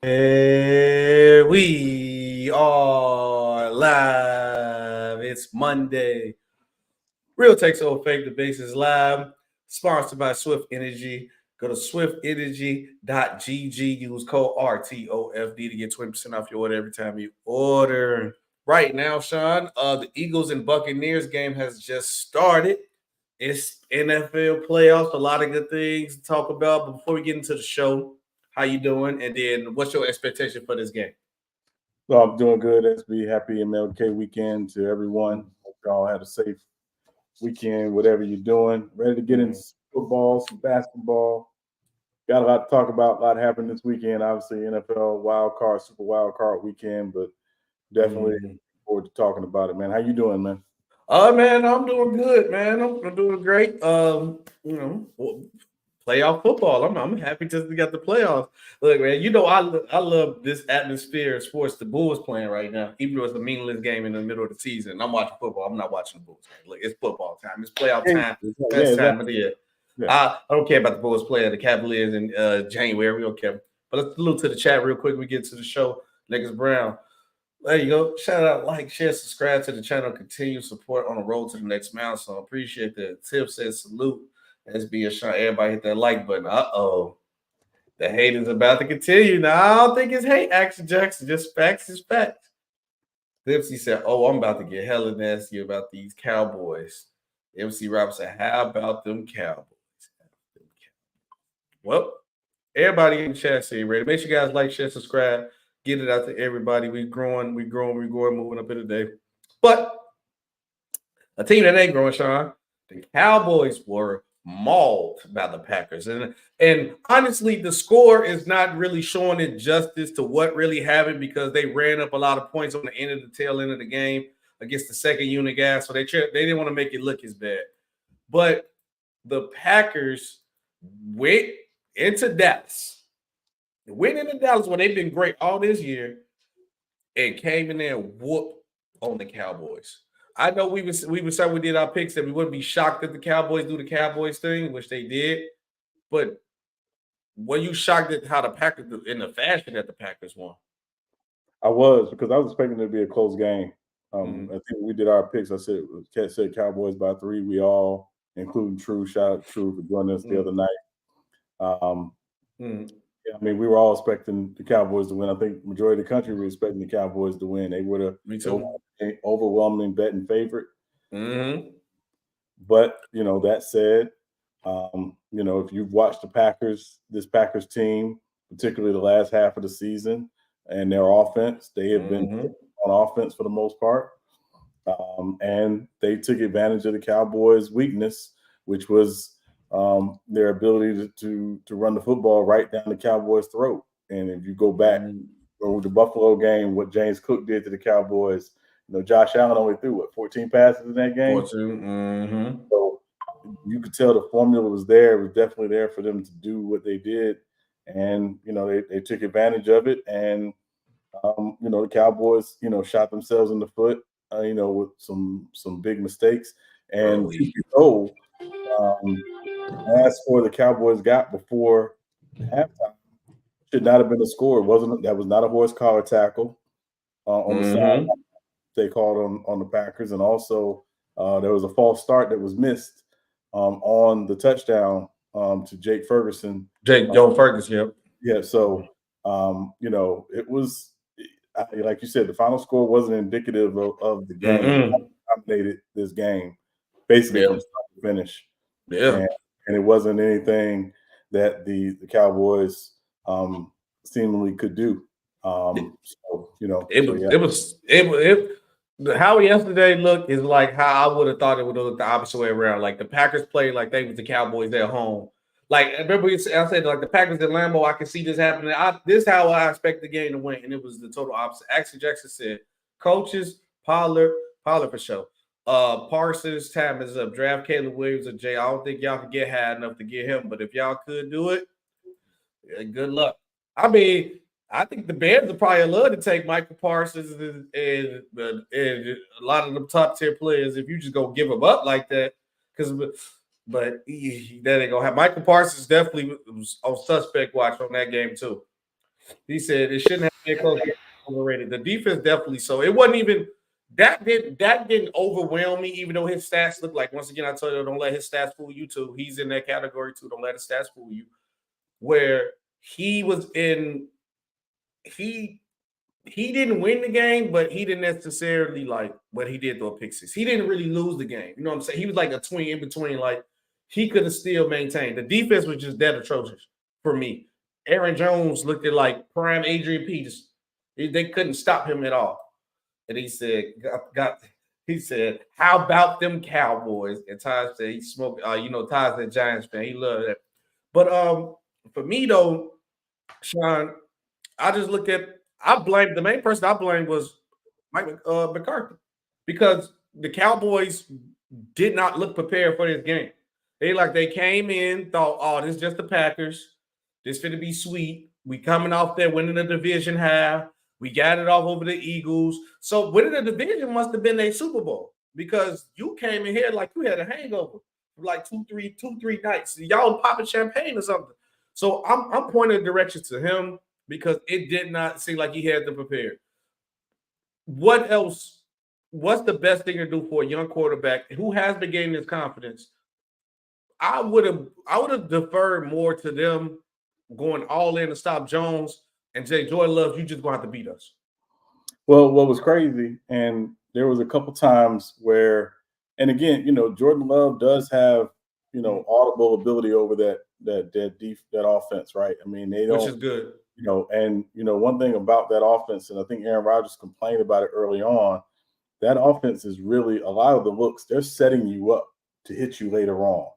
Here we are live. It's Monday. Real Takes Over Fake Debates is live, sponsored by Swift Energy. Go to swiftenergy.gg. Use code RTOFD to get 20% off your order every time you order. Right now, Sean, the Eagles and Buccaneers game has just started. It's NFL playoffs, a lot of good things to talk about. But before we get into the show, how you doing? And then what's your expectation for this game? So I'm doing good. SB, happy MLK weekend to everyone. Hope y'all had a safe weekend, whatever you're doing. Ready to get into football, some basketball. Got a lot to talk about. A lot happened this weekend. Obviously, NFL super wild card weekend, but definitely looking forward to talking about it, man. How you doing, man? Man, I'm doing good, man. I'm doing great. Playoff football. I'm happy to get the playoffs. Look, man, I love this atmosphere of sports. The Bulls playing right now, even though it's a meaningless game in the middle of the season. I'm watching football. I'm not watching the Bulls. Look, it's football time. It's playoff time. That's time of the year. Yeah. I don't care about the Bulls playing the Cavaliers in January. We don't care. But let's look to the chat real quick. We get to the show. Niggas Brown. There you go. Shout out, like, share, subscribe to the channel. Continue support on the road to the next milestone. Appreciate that. Tip says salute. SB and Sean, everybody hit that like button. The hate is about to continue. Now, I don't think it's hate, Action Jackson. Just facts is facts. Dipsy said, I'm about to get hella nasty about these Cowboys. MC Robert said, how about them Cowboys? Well, everybody in the chat say ready. Make sure you guys like, share, subscribe. Get it out to everybody. We're growing, moving up in the day. But a team that ain't growing, Sean, the Cowboys were mauled by the Packers. And honestly, the score is not really showing it justice to what really happened because they ran up a lot of points on the tail end of the game against the second unit guys. So they didn't want to make it look as bad. But the Packers went into Dallas. Went into Dallas where they've been great all this year and came in there and whooped on the Cowboys. I know we did our picks that we wouldn't be shocked that the Cowboys do the Cowboys thing, which they did. But were you shocked at how the Packers, in the fashion that the Packers won? I was, because I was expecting it to be a close game. I think we did our picks. I said Cowboys by 3. We all, including True, shout out True for joining us the other night. Yeah, I mean, we were all expecting the Cowboys to win. I think majority of the country were expecting the Cowboys to win. They were the overwhelming betting favorite. But, that said, if you've watched this Packers team, particularly the last half of the season, and their offense, they have been on offense for the most part. And they took advantage of the Cowboys' weakness, which was their ability to run the football right down the Cowboys' throat. And if you go back over the Buffalo game, what James Cook did to the Cowboys, Josh Allen only threw 14 passes in that game. 14. So you could tell the formula was there. It was definitely there for them to do what they did. And, they took advantage of it. And, the Cowboys, shot themselves in the foot, with some big mistakes. And As for the Cowboys got before halftime, should not have been a score. That was not a horse collar tackle on the side they called on the Packers, and also there was a false start that was missed on the touchdown to Jake Ferguson. Joe Ferguson, yep. Yeah, so it was like you said, the final score wasn't indicative of the game. Dominated this game basically from start to finish. Yeah, and it wasn't anything that the Cowboys seemingly could do. How yesterday looked is like how I would have thought it would have looked the opposite way around. Like the Packers played like they was the Cowboys at home. Like remember I said like the Packers at Lambeau, I can see this happening. This is how I expect the game to win, and it was the total opposite. Axel Jackson said, "Coaches, Pollard for sure. Parsons, time is up. Draft Caleb Williams or Jay. I don't think y'all can get high enough to get him, but if y'all could do it, good luck. I mean, I think the Bears would probably love to take Michael Parsons and a lot of them top tier players if you just go give them up like that. But that ain't gonna happen. Michael Parsons definitely was on suspect watch on that game too. He said it shouldn't have been close. Overrated. The defense definitely so. It wasn't even that didn't overwhelm me, even though his stats look like, once again, I told you, don't let his stats fool you too. He's in that category too. Don't let his stats fool you. Where he was in, he didn't win the game, but he didn't necessarily but he did throw a pick six. He didn't really lose the game. You know what I'm saying? He was like a tween in between. Like he could have still maintained. The defense was just dead atrocious for me. Aaron Jones looked at like prime Adrian Peterson. They couldn't stop him at all. And he said, he said, how about them Cowboys? And Ty said he smoked, Ty's a Giants fan. He loved that. But for me though, Sean, the main person I blamed was Mike McCarthy, because the Cowboys did not look prepared for this game. They came in, thought, oh, this is just the Packers. This finna be sweet. We coming off there winning the division half. We got it off over the Eagles. So winning the division must have been a Super Bowl, because you came in here like you had a hangover for like two, three nights. Y'all popping champagne or something. So I'm pointing directions to him, because it did not seem like he had them prepared. What else? What's the best thing to do for a young quarterback who has been gaining his confidence? I would have deferred more to them going all in to stop Jones and say, Jordan Love, you just gonna have to beat us. Well, what was crazy, and there was a couple times where, and again, Jordan Love does have, audible ability over that offense, right? I mean, they don't, which is good. One thing about that offense, and I think Aaron Rodgers complained about it early on, that offense is really, a lot of the looks, they're setting you up to hit you later on.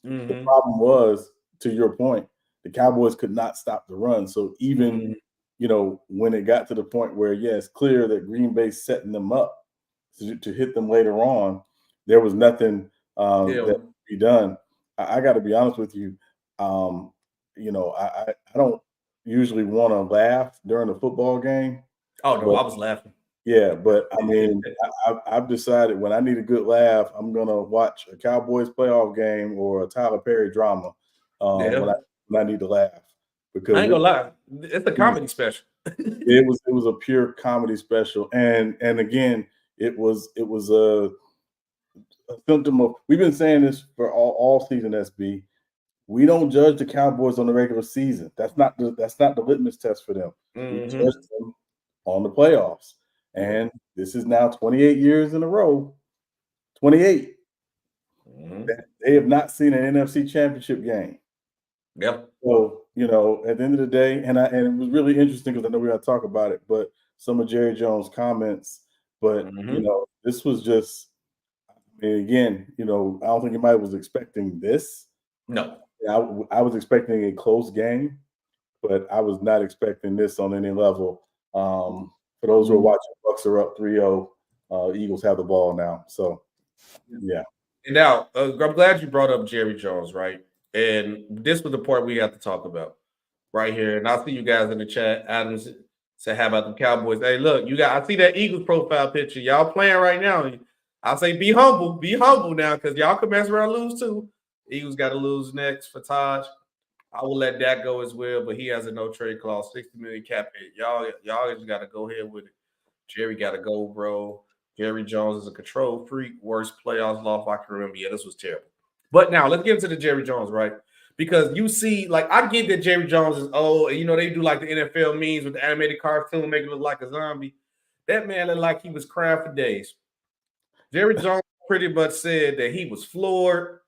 Mm-hmm. The problem was, to your point, the Cowboys could not stop the run. So even, when it got to the point where, it's clear that Green Bay's setting them up to hit them later on, there was nothing that could be done. I got to be honest with you. I don't usually want to laugh during a football game. Oh, no, I was laughing. Yeah, but I mean, I've decided when I need a good laugh, I'm going to watch a Cowboys playoff game or a Tyler Perry drama when I need to laugh. Because I ain't gonna lie, it's a comedy special. it was a pure comedy special, and again, it was a symptom of, we've been saying this for all season. SB, we don't judge the Cowboys on the regular season. That's not the litmus test for them. Mm-hmm. We judge them on the playoffs, and this is now 28 years in a row. 28. Mm-hmm. They have not seen an NFC Championship game. Yep. So, at the end of the day, and it was really interesting, because I know we got to talk about it, but some of Jerry Jones' comments, but, this was just, again, I don't think anybody was expecting this. No. I was expecting a close game, but I was not expecting this on any level. For those who are watching, Bucks are up 3-0. Eagles have the ball now. So, yeah. Now, I'm glad you brought up Jerry Jones, right? And this was the part we have to talk about right here. And I see you guys in the chat. Adams said, how about the Cowboys? Hey, look, I see that Eagles profile picture. Y'all playing right now. I say be humble now, because y'all can mess around and lose too. Eagles got to lose next for Taj. I will let that go as well, but he has a no trade clause, $60 million cap hit. Y'all just got to go ahead with it. Jerry got to go, bro. Jerry Jones is a control freak. Worst playoffs loss I can remember. Yeah, this was terrible. But now let's get into the Jerry Jones, right? Because you see, like, I get that Jerry Jones is old, and they do like the NFL memes with the animated cartoon, making it look like a zombie. That man looked like he was crying for days. Jerry Jones pretty much said that he was floored,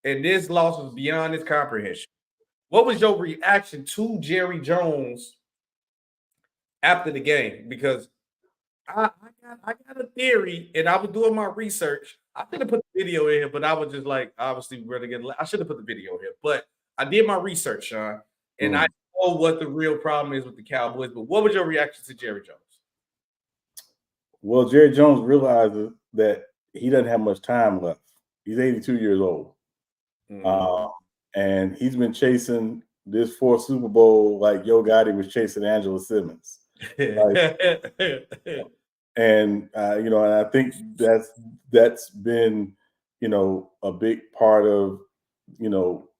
and this loss was beyond his comprehension. What was your reaction to Jerry Jones after the game? Because I got a theory, and I was doing my research. I should have put the video in here, but I was just like, obviously, I should have put the video here. But I did my research, Sean, and I know what the real problem is with the Cowboys. But what was your reaction to Jerry Jones? Well, Jerry Jones realizes that he doesn't have much time left. He's 82 years old. And he's been chasing this 4th Super Bowl like Yo Gotti was chasing Angela Simmons. And I think that's been, a big part of,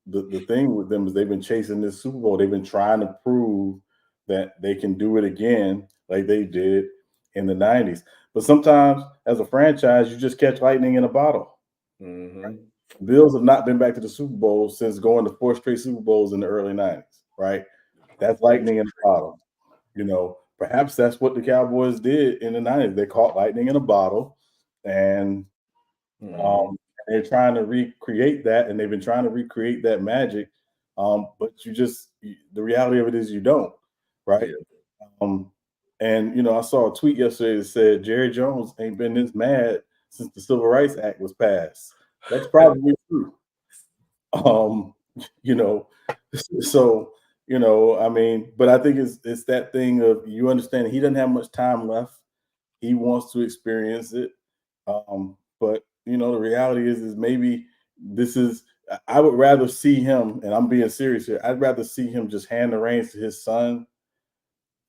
the thing with them is they've been chasing this Super Bowl. They've been trying to prove that they can do it again like they did in the 90s. But sometimes as a franchise, you just catch lightning in a bottle. Right? Bills have not been back to the Super Bowl since going to 4 straight Super Bowls in the early 90s, right? That's lightning in a bottle. Perhaps that's what the Cowboys did in the 90s. They caught lightning in a bottle, and they're trying to recreate that, and they've been trying to recreate that magic. But the reality of it is you don't, right? And I saw a tweet yesterday that said Jerry Jones ain't been this mad since the Civil Rights Act was passed. That's probably true. So but I think it's that thing of, you understand he doesn't have much time left. He wants to experience it. But the reality is maybe I would rather see him, and I'm being serious here, I'd rather see him just hand the reins to his son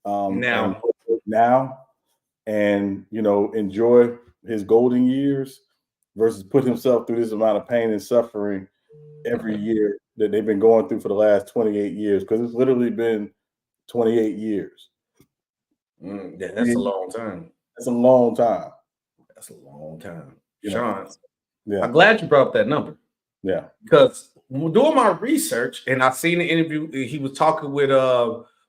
now and enjoy his golden years versus put himself through this amount of pain and suffering every year that they've been going through for the last 28 years, because it's literally been 28 years. That's a long time. That's a long time. That's a long time. Sean, yeah. I'm glad you brought up that number. Yeah. Because doing my research, and I seen the interview, he was talking with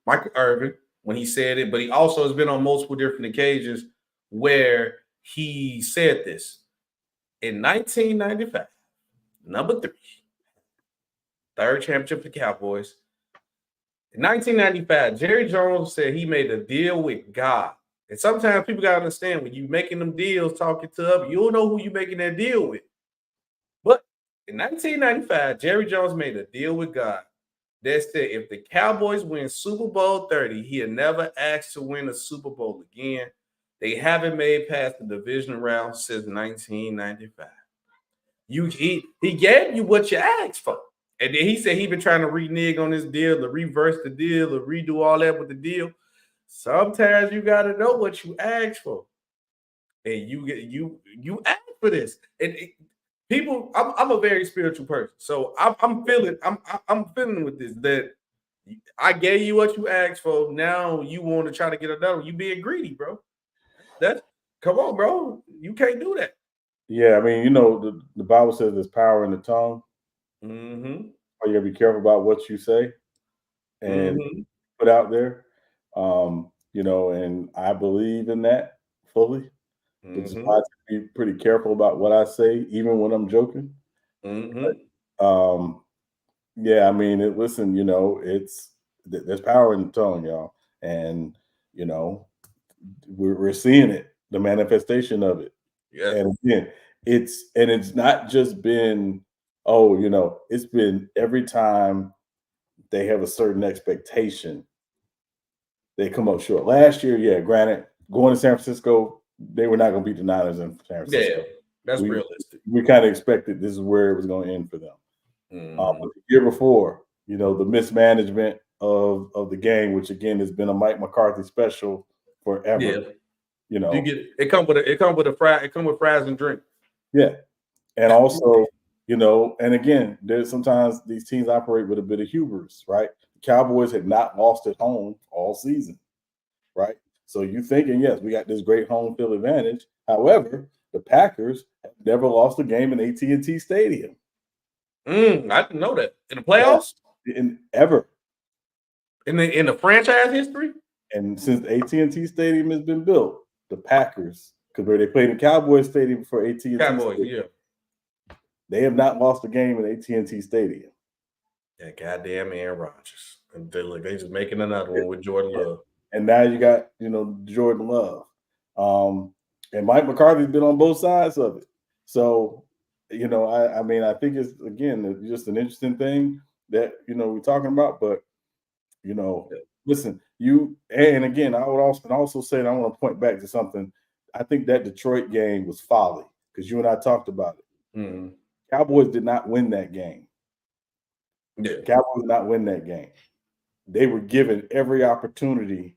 Michael Irvin when he said it, but he also has been on multiple different occasions where he said this. In 1995, number 3, third championship for the Cowboys. In 1995, Jerry Jones said he made a deal with God. And sometimes people got to understand, when you making them deals, talking to others, you don't know who you making that deal with. But in 1995, Jerry Jones made a deal with God that said if the Cowboys win Super Bowl 30, he'll never ask to win a Super Bowl again. They haven't made past the division round since 1995. He gave you what you asked for. And then he said he'd been trying to renege on this deal, to reverse the deal, to redo all that with the deal. Sometimes you got to know what you asked for. And you asked for this. And people, I'm a very spiritual person. So I'm feeling with this, that I gave you what you asked for. Now you want to try to get another one. You being greedy, bro. Come on, bro. You can't do that. Yeah, I mean, the Bible says there's power in the tongue. You gotta be careful about what you say and put out there. And I believe in that fully. Which is why I have to be pretty careful about what I say, even when I'm joking. But, yeah, I mean, there's power in the tongue, y'all, and we're seeing it, the manifestation of it. Yeah. And again, it's not just been, it's been every time they have a certain expectation, they come up short. Last year, yeah, granted, going to San Francisco, they were not going to beat the Niners in San Francisco. Yeah, that's realistic. We kind of expected this is where it was going to end for them. But the year before, the mismanagement of the game, which again has been a Mike McCarthy special forever. Yeah. You get it. It come with fries and drink. Yeah, and also And again, there's sometimes these teams operate with a bit of hubris, right? The Cowboys had not lost at home all season, right? So you're thinking, yes, we got this great home field advantage. However, the Packers have never lost a game in AT&T Stadium. I didn't know that. In the playoffs? Ever. In the franchise history? And since AT&T Stadium has been built, the Packers, because where they played in Cowboys Stadium before AT&T Cowboys, Stadium, they have not lost a game in AT&T Stadium. That goddamn Aaron Rodgers. And they just making another one with Jordan Love. And now you got, Jordan Love. And Mike McCarthy's been on both sides of it. So, I think it's, again, just an interesting thing that, we're talking about. But, listen, and again, I would also say, and I want to point back to something. I think that Detroit game was folly because you and I talked about it. Mm-hmm. Cowboys did not win that game. Yeah. Cowboys did not win that game. They were given every opportunity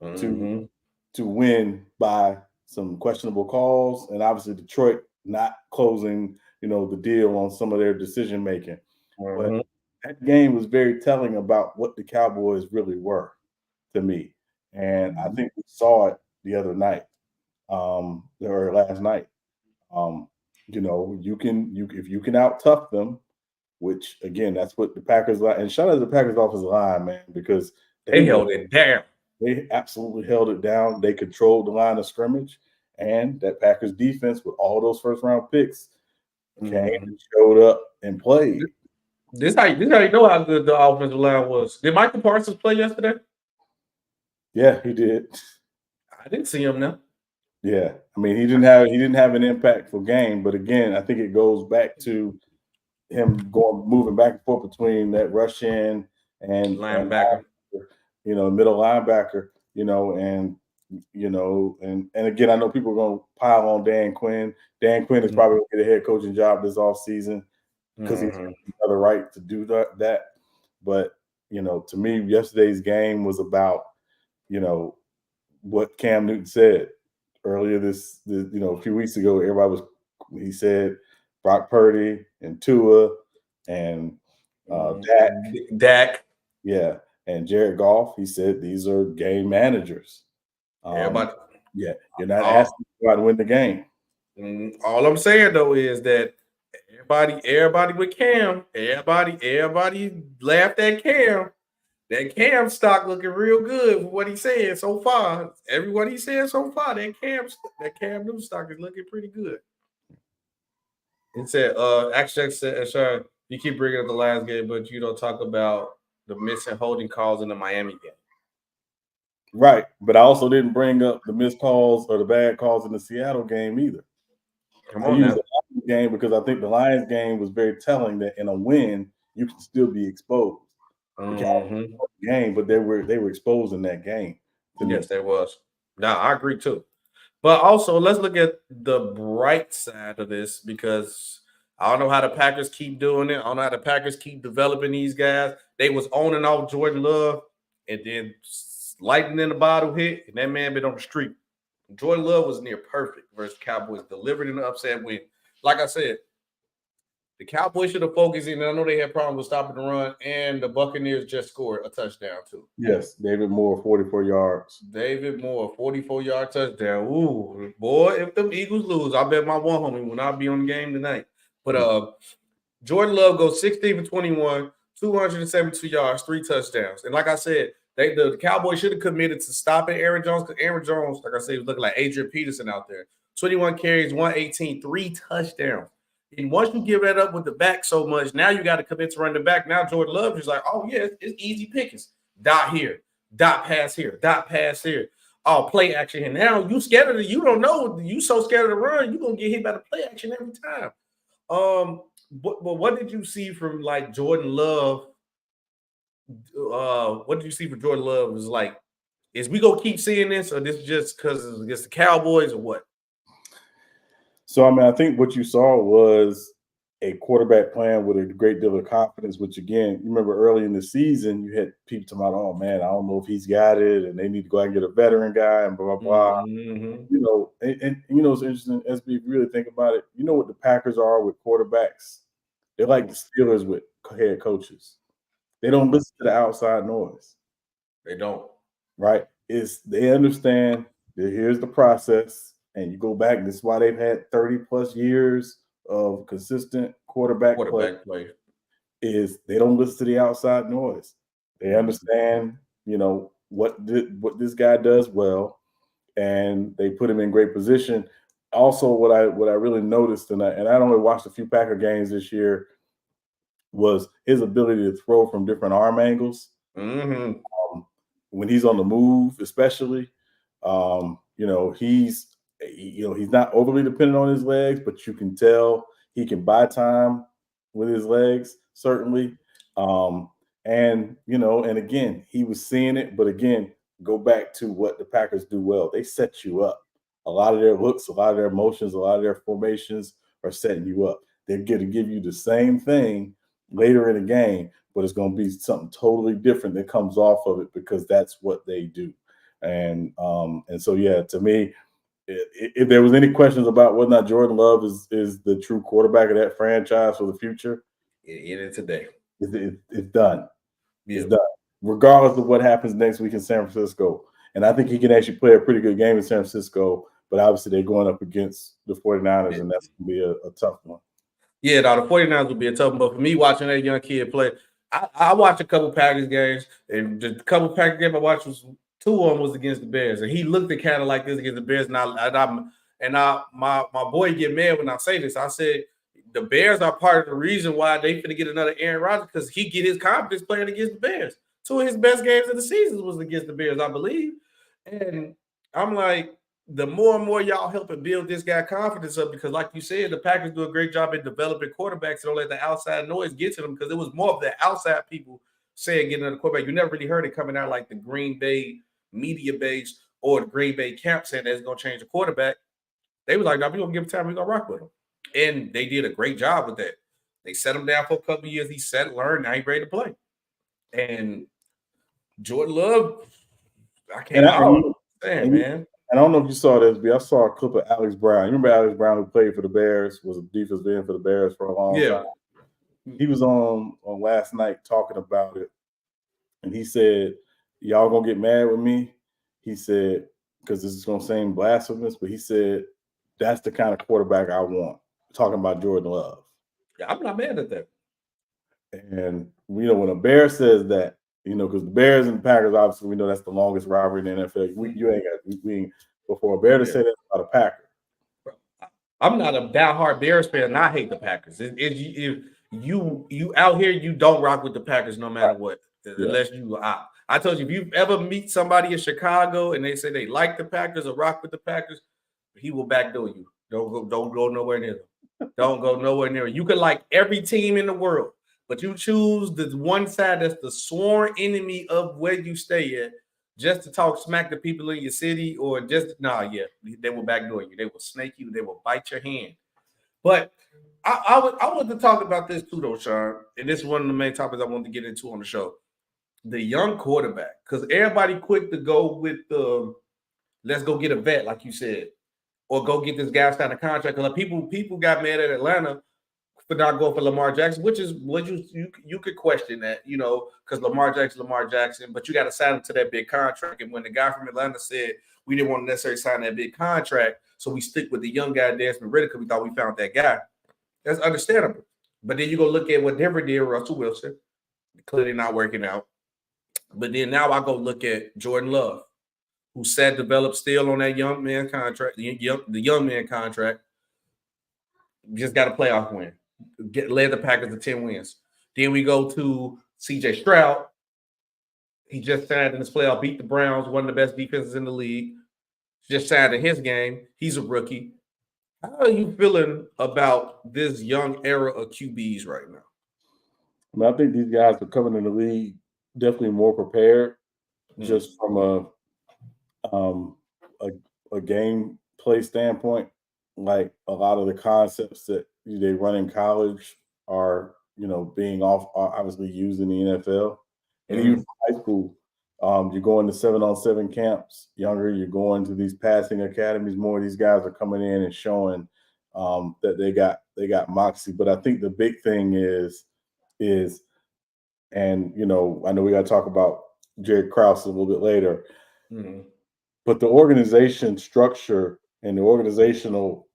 to win by some questionable calls, and obviously Detroit not closing, the deal on some of their decision making. But that game was very telling about what the Cowboys really were to me, and I think we saw it the other night, or last night. If you can out tough them, which again, that's what the Packers like. And shout out to the Packers offensive line, man, because they held it down. They absolutely held it down. They controlled the line of scrimmage, and that Packers defense with all those first round picks came and showed up and played. This how you know how good the offensive line was. Did Michael Parsons play yesterday? Yeah, he did. I didn't see him now. Yeah, I mean, he didn't have an impactful game, but again, I think it goes back to him moving back and forth between that rush in and linebacker, middle linebacker, and again, I know people are going to pile on Dan Quinn. Dan Quinn is probably going to get a head coaching job this offseason because he's another right to do that. But to me, yesterday's game was about what Cam Newton said earlier a few weeks ago. He said Brock Purdy and Tua and Dak. Yeah. And Jared Goff, he said these are game managers. Everybody. Yeah. You're not asking everybody to win the game. All I'm saying, though, is that everybody with Cam, everybody laughed at Cam. That Cam stock looking real good for what he said so far. Everyone he said so far, that Cam Newton stock is looking pretty good. It said, actually, Sean, you keep bringing up the last game, but you don't talk about the missing holding calls in the Miami game. Right, but I also didn't bring up the missed calls or the bad calls in the Seattle game either. Come on now. The Lions game because I think the Lions game was very telling that in a win you can still be exposed. Game, but they were exposed in that game. Yes, there was. Now I agree too. But also, let's look at the bright side of this because I don't know how the Packers keep doing it. I don't know how the Packers keep developing these guys. They was on and off Jordan Love, and then lightning in the bottle hit, and that man been on the street. Jordan Love was near perfect versus Cowboys, delivered in an upset win. Like I said, the Cowboys should have focused in. I know they had problems with stopping the run, and the Buccaneers just scored a touchdown too. Yes, David Moore, 44 yards. David Moore, 44-yard touchdown. Ooh, boy, if them Eagles lose, I bet my one homie will not be on the game tonight. But Jordan Love goes 16 for 21, 272 yards, 3 touchdowns. And like I said, the Cowboys should have committed to stopping Aaron Jones because Aaron Jones, like I said, was looking like Adrian Peterson out there. 21 carries, 118, 3 touchdowns. And once you give that up with the back so much, now you got to commit to run the back. Now Jordan Love is like, oh, yeah, it's easy pickings. Dot here, dot pass here, dot pass here. Oh, play action here. Now you scared of it. You don't know. You so scared of the run, you're going to get hit by the play action every time. But what did you see from, like, Jordan Love? What did you see for Jordan Love? Is like, is we going to keep seeing this, or this just because it's against the Cowboys, or what? So, I mean, I think what you saw was a quarterback playing with a great deal of confidence, which, again, you remember early in the season, you had people talking about, oh, man, I don't know if he's got it, and they need to go out and get a veteran guy, and blah, blah, blah. And it's interesting, SB, if you really think about it, you know what the Packers are with quarterbacks They're like the Steelers with head coaches. They don't listen to the outside noise. They don't. Right? They understand that here's the process, and you go back. This is why they've had 30 plus years of consistent quarterback play. Is they don't listen to the outside noise. They understand, what this guy does well, and they put him in great position. Also, what I really noticed, and I only watched a few Packer games this year, was his ability to throw from different arm angles. When he's on the move, especially, he's not overly dependent on his legs, but you can tell he can buy time with his legs, certainly. And again, he was seeing it, but again, go back to what the Packers do well. They set you up. A lot of their looks, a lot of their motions, a lot of their formations are setting you up. They're going to give you the same thing later in the game, but it's going to be something totally different that comes off of it because that's what they do. And so, yeah, to me, if there was any questions about whether or not Jordan Love is the true quarterback of that franchise for the future, it is today. It's done. Yeah. It's done, regardless of what happens next week in San Francisco. And I think he can actually play a pretty good game in San Francisco, but obviously they're going up against the 49ers, and that's going to be a tough one. Yeah, the 49ers will be a tough one. But for me, watching that young kid play, I watched a couple Packers games, and the couple Packers games I watched two of them was against the Bears, and he looked at kind of like this against the Bears. And my boy get mad when I say this. I said the Bears are part of the reason why they finna get another Aaron Rodgers, because he get his confidence playing against the Bears. Two of his best games of the season was against the Bears, I believe. And I'm like, the more and more y'all helping build this guy confidence up, because like you said, the Packers do a great job at developing quarterbacks and don't let the outside noise get to them, because it was more of the outside people saying getting another quarterback. You never really heard it coming out like the Green Bay media base or the Green Bay camp saying that's going to change the quarterback. They was like, no, we're going to give him time. We're going to rock with him. And they did a great job with that. They set him down for a couple of years. He learned. Now he's ready to play. And Jordan Love, I can't understand, man. And I don't know if you saw this, but I saw a clip of Alex Brown. You remember Alex Brown, who played for the Bears, was a defensive end for the Bears for a long time? He was on last night talking about it. And he said, y'all going to get mad with me? He said, because this is going to seem blasphemous, but he said, that's the kind of quarterback I want. Talking about Jordan Love. Yeah, I'm not mad at that. And, when a Bear says that, because the Bears and the Packers, obviously, we know that's the longest rivalry in the NFL. We ain't before a Bear to say that about a Packer. I'm not a diehard Bears fan, and I hate the Packers. If you out here, you don't rock with the Packers no matter what, unless you out. I told you, if you ever meet somebody in Chicago and they say they like the Packers or rock with the Packers, he will backdoor you. Don't go nowhere near them. Don't go nowhere near them. You can like every team in the world, but you choose the one side that's the sworn enemy of where you stay at, just to talk smack to people in your city, or just they will backdoor you. They will snake you. They will bite your hand. But I want to talk about this too, though, Sean. And this is one of the main topics I wanted to get into on the show. The young quarterback, because everybody quick to go with the let's go get a vet, like you said, or go get this guy signed a contract. Because people got mad at Atlanta for not going for Lamar Jackson, which is what you could question that, because Lamar Jackson, but you got to sign him to that big contract. And when the guy from Atlanta said we didn't want to necessarily sign that big contract, so we stick with the young guy, Desmond Ridder, because we thought we found that guy. That's understandable. But then you go look at what Denver did, Russell Wilson, clearly not working out. But then now I go look at Jordan Love, who developed still on that young man contract, the young man contract. Just got a playoff win. Led the Packers to 10 wins. Then we go to C.J. Stroud. He just signed in his playoff, beat the Browns, one of the best defenses in the league. Just signed in his game. He's a rookie. How are you feeling about this young era of QBs right now? I think these guys are coming in the league definitely more prepared, just from a game play standpoint. Like a lot of the concepts that they run in college are, being obviously used in the NFL. And even high school, you're going to 7-on-7 camps younger, you're going to these passing academies more. These guys are coming in and showing that they got moxie. But I think the big thing is, and I know we got to talk about Jared Krause a little bit later, but the organization structure and the organizational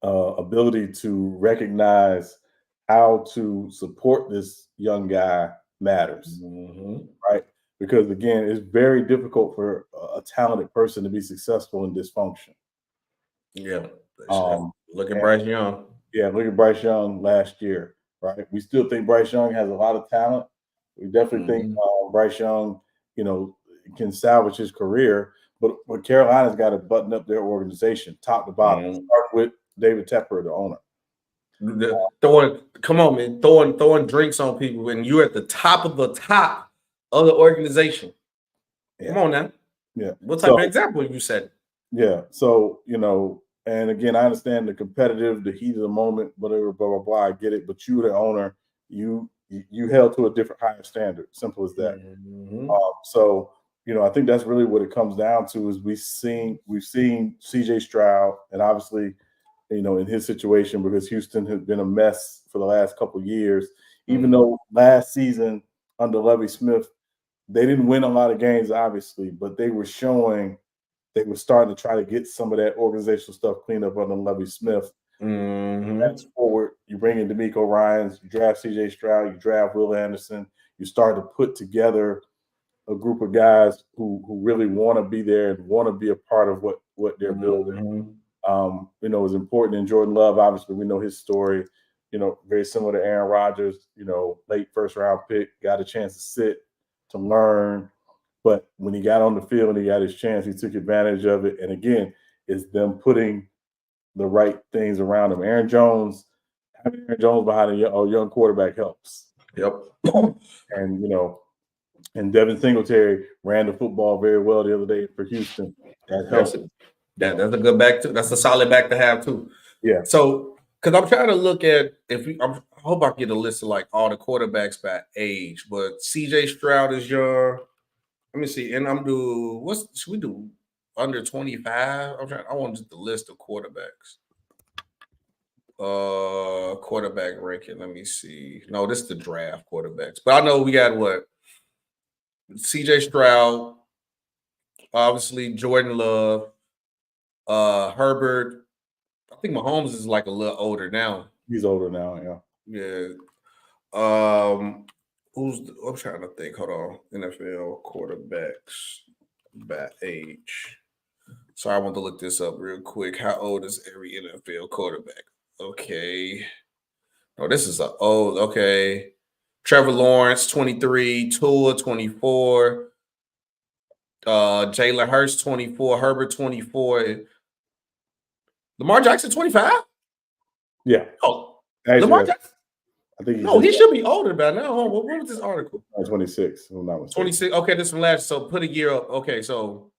ability to recognize how to support this young guy matters, right? Because again, it's very difficult for a talented person to be successful in dysfunction. Yeah. Look at Bryce Young. Yeah, look at Bryce Young last year, right? We still think Bryce Young has a lot of talent. We definitely think Bryce Young, can salvage his career. But Carolina's got to button up their organization, top to bottom. Start with David Tepper, the owner. Throwing drinks on people when you're at the top of the organization. Yeah. Come on now. Yeah. What type of example you said? Yeah. So, and again, I understand the heat of the moment, whatever, blah, blah, blah. I get it. But you, the owner, you held to a different, higher standard. Simple as that. So, I think that's really what it comes down to is we've seen CJ Stroud, and obviously, in his situation, because Houston has been a mess for the last couple of years, even though last season under Lovie Smith, they didn't win a lot of games, obviously, but they were showing they were starting to try to get some of that organizational stuff cleaned up under Lovie Smith. That's forward. You bring in DeMeco Ryans, you draft CJ Stroud, you draft Will Anderson, you start to put together a group of guys who really want to be there and want to be a part of what they're building. Is important. And Jordan Love, obviously, we know his story, very similar to Aaron Rodgers, late first round pick, got a chance to sit, to learn. But when he got on the field and he got his chance, he took advantage of it. And again, it's them putting the right things around him. Aaron Jones, having Aaron Jones behind a young quarterback helps. Yep. And, and Devin Singletary ran the football very well the other day for Houston. That helps. That's a good back too. That's a solid back to have too. Yeah. So, because I'm trying to look at I hope I get a list of like all the quarterbacks by age, but CJ Stroud is young. Let me see, and should we do under 25? I want just the list of quarterbacks. Quarterback ranking. Let me see. No, this is the draft quarterbacks. But I know we got what? CJ Stroud, obviously Jordan Love, Herbert. I think Mahomes is like a little older now. He's older now, yeah. Yeah. I'm trying to think. Hold on. NFL quarterbacks by age. So I want to look this up real quick. How old is every NFL quarterback? Okay. Oh, this is old. Okay. Trevor Lawrence, 23. Tua, 24. Jalen Hurts, 24. Herbert, 24. Lamar Jackson, 25? Yeah. Oh, Lamar Jackson? I think he should be older by now. What was this article? 26. 26. Okay, this from last. So put a year up. Okay, so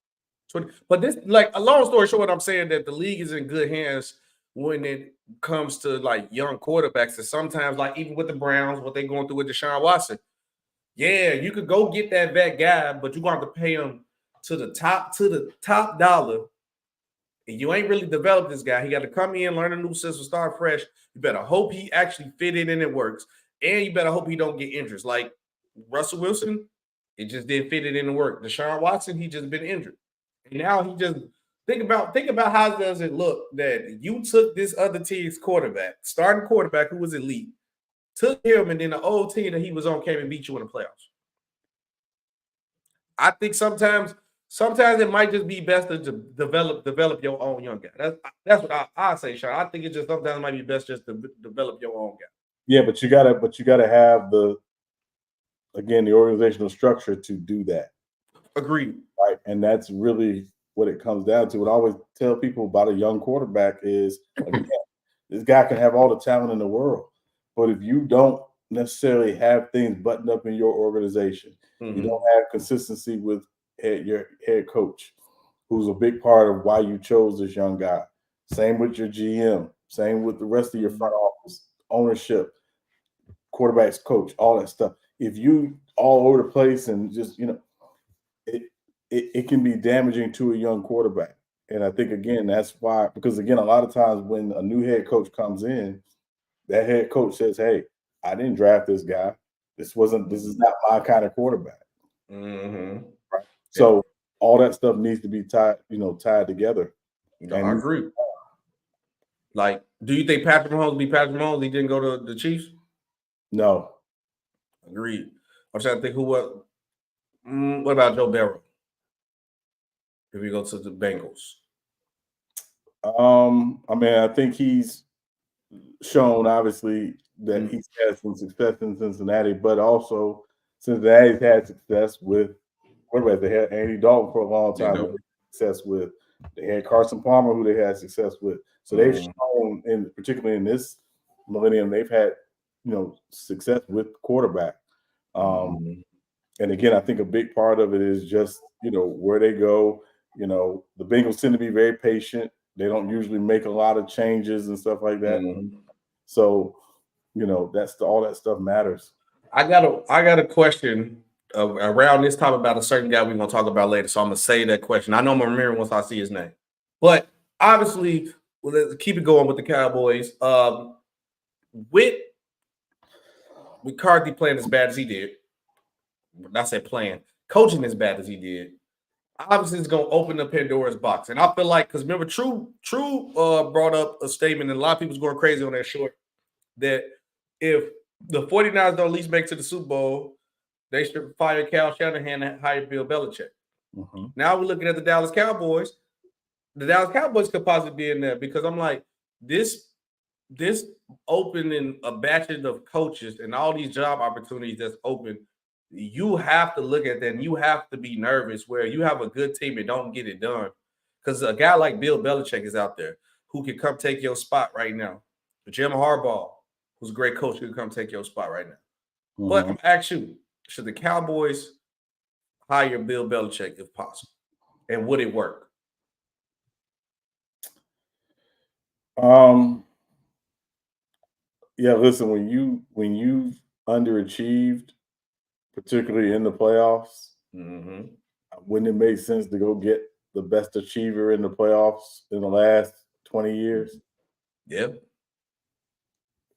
20. But this, like, a long story short, I'm saying that the league is in good hands when it comes to like young quarterbacks. And sometimes, like even with the Browns, what they're going through with Deshaun Watson, yeah, you could go get that vet guy, but you're going to have to pay him to the top dollar. And you ain't really developed this guy. He got to come in, learn a new system, start fresh. You better hope he actually fit in and it works. And you better hope he don't get injured. Like Russell Wilson, it just didn't fit it in and work. Deshaun Watson, he just been injured. And now he just think about how does it look that you took this other team's starting quarterback who was elite, took him, and then the old team that he was on came and beat you in the playoffs. I think sometimes it might just be best to develop your own young guy. That's what I say, Sean. I think it just sometimes might be best just to develop your own guy. Yeah, but you gotta have the organizational structure to do that. Agreed. Right, and that's really what it comes down to. What I always tell people about a young quarterback is, again, this guy can have all the talent in the world, but if you don't necessarily have things buttoned up in your organization, you don't have consistency with your head coach, who's a big part of why you chose this young guy. Same with your GM, same with the rest of your front office, ownership, quarterbacks, coach, all that stuff. If you all over the place and just, it can be damaging to a young quarterback. And I think, again, that's why, because, again, a lot of times when a new head coach comes in, that head coach says, hey, I didn't draft this guy. This is not my kind of quarterback. Mm-hmm. Right. So all that stuff needs to be tied together. No, I agree. Like, do you think Patrick Mahomes will be Patrick Mahomes? He didn't go to the Chiefs? No. Agreed. I'm trying to think what about Joe Burrow? If we go to the Bengals. I mean, I think he's shown, obviously, that he's had some success in Cincinnati, but also Cincinnati's had success with quarterbacks. They had Andy Dalton for a long time. Success with. They had Carson Palmer, who they had success with. So they've shown, particularly in this millennium, they've had success with quarterback. And again, I think a big part of it is just where they go. The Bengals tend to be very patient. They don't usually make a lot of changes and stuff like that. So, all that stuff matters. I got a question around this time about a certain guy we're gonna talk about later. So I'm gonna say that question. I know I'm gonna remember once I see his name. But obviously, let's keep it going with the Cowboys. With McCarthy playing as bad as he did, I said playing, coaching as bad as he did, obviously it's gonna open up Pandora's box. And I feel like, because remember, True brought up a statement, and a lot of people's going crazy on that short, that if the 49ers don't at least make it to the Super Bowl, they should fire Cal Shanahan and hire Bill Belichick. Now we're looking at the Dallas Cowboys. The Dallas Cowboys could possibly be in there, because I'm like, this opening a batch of coaches and all these job opportunities that's open, you have to look at that, and you have to be nervous where you have a good team and don't get it done. Because a guy like Bill Belichick is out there who can come take your spot right now. Jim Harbaugh, who's a great coach, who can come take your spot right now. But I'm going to ask you, should the Cowboys hire Bill Belichick if possible? And would it work? Yeah, listen, when you underachieved, particularly in the playoffs, wouldn't it make sense to go get the best achiever in the playoffs in the last 20 years? Yeah.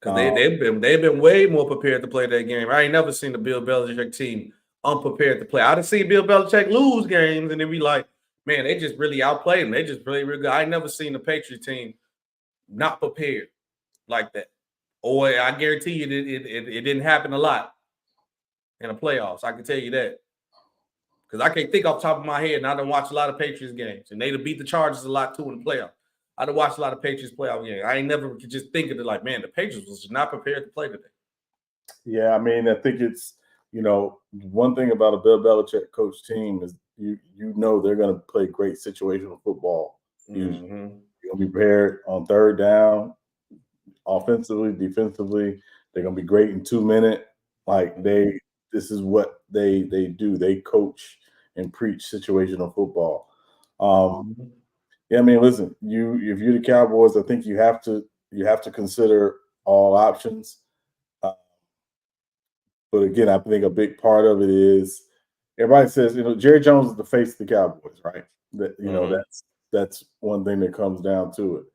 Because they've been way more prepared to play that game. I ain't never seen the Bill Belichick team unprepared to play. I've seen Bill Belichick lose games and then be like, man, they just really outplayed them. They just really, really good. I ain't never seen the Patriot team not prepared like that. Or I guarantee you it didn't happen a lot in the playoffs. I can tell you that. Because I can't think off the top of my head, and I done watched a lot of Patriots games. And they done beat the Chargers a lot too in the playoffs. I done watched a lot of Patriots playoff games. I ain't never could just think of it like, man, the Patriots was not prepared to play today. Yeah, I mean, I think it's, one thing about a Bill Belichick coach team is they're going to play great situational football. You're going to be prepared on third down, offensively, defensively. They're going to be great in 2 minutes. Like this is what they do. They coach and preach situational football. Yeah, I mean, listen, if you're the Cowboys, I think you have to consider all options. But again, I think a big part of it is everybody says, Jerry Jones is the face of the Cowboys, right? That that's one thing that comes down to it.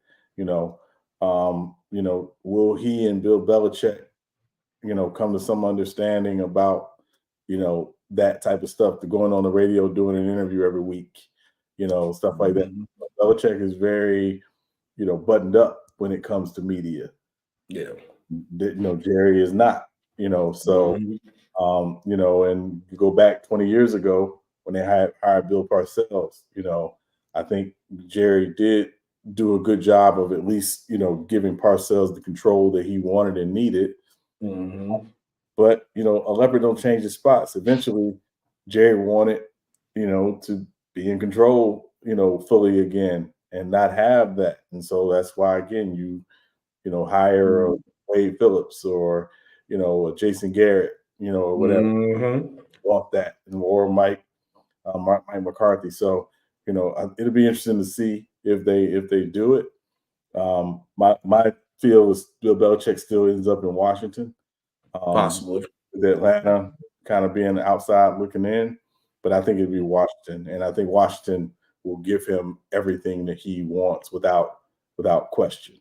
Will he and Bill Belichick, come to some understanding about, that type of stuff, to going on the radio, doing an interview every week, stuff like that. Belichick is very, buttoned up when it comes to media. Yeah. Jerry is not, so, and you go back 20 years ago when they hired Bill Parcells, I think Jerry did do a good job of at least, giving Parcells the control that he wanted and needed. But, a leopard don't change his spots. Eventually, Jerry wanted, to be in control, fully again and not have that. And so that's why, again, you hire a Wade Phillips or, a Jason Garrett, or whatever. Want that, or Mike McCarthy. So, it'll be interesting to see if they do it. My feel is Bill Belichick still ends up in Washington. Possibly. With Atlanta kind of being outside looking in, but I think it'd be Washington. And I think Washington will give him everything that he wants without question.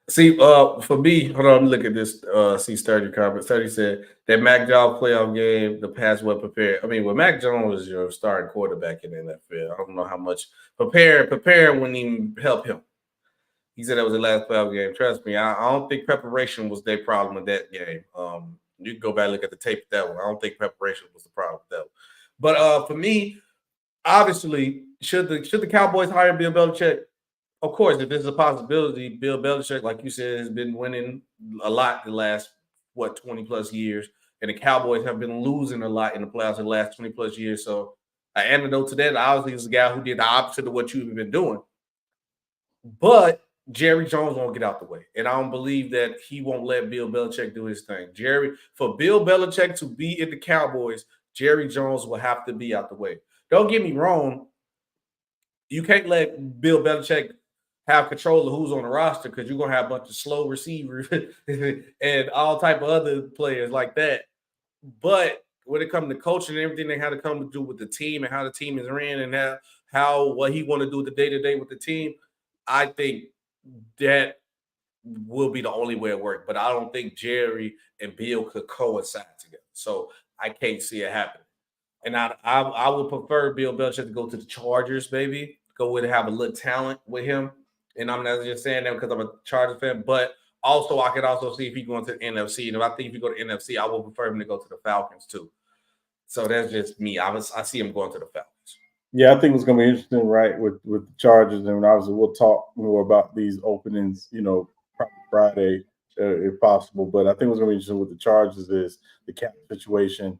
See, for me, hold on, look at this. See, Sturdy comment. Sturdy said that Mac Jones playoff game, the pass well prepared. I mean, well, Mac Jones is your starting quarterback in the NFL. I don't know how much preparing wouldn't even help him. He said that was the last playoff game. Trust me, I don't think preparation was their problem in that game. You can go back and look at the tape of that one. I don't think preparation was the problem with that one. But for me, obviously, should the Cowboys hire Bill Belichick? Of course, if there's a possibility, Bill Belichick, like you said, has been winning a lot the last 20 plus years, and the Cowboys have been losing a lot in the playoffs in the last 20 plus years. So, an antidote to that, obviously, is a guy who did the opposite of what you've been doing. But Jerry Jones won't get out the way, and I don't believe that he won't let Bill Belichick do his thing. For Bill Belichick to be in the Cowboys, Jerry Jones will have to be out the way. Don't get me wrong. You can't let Bill Belichick have control of who's on the roster because you're going to have a bunch of slow receivers and all type of other players like that. But when it comes to coaching and everything they had to come to do with the team and how the team is ran and what he want to do the day-to-day with the team, I think that will be the only way it works. But I don't think Jerry and Bill could coincide together. So I can't see it happening. And I would prefer Bill Belichick to go to the Chargers, maybe. Go with have a little talent with him. And I'm not just saying that because I'm a Chargers fan, but also I could also see if he's going to the NFC. And if he go to NFC, I would prefer him to go to the Falcons too. So that's just me. I see him going to the Falcons. Yeah, I think it's going to be interesting, right, with the Chargers. And obviously we'll talk more about these openings, probably Friday if possible. But I think what's going to be interesting with the Chargers is the cap situation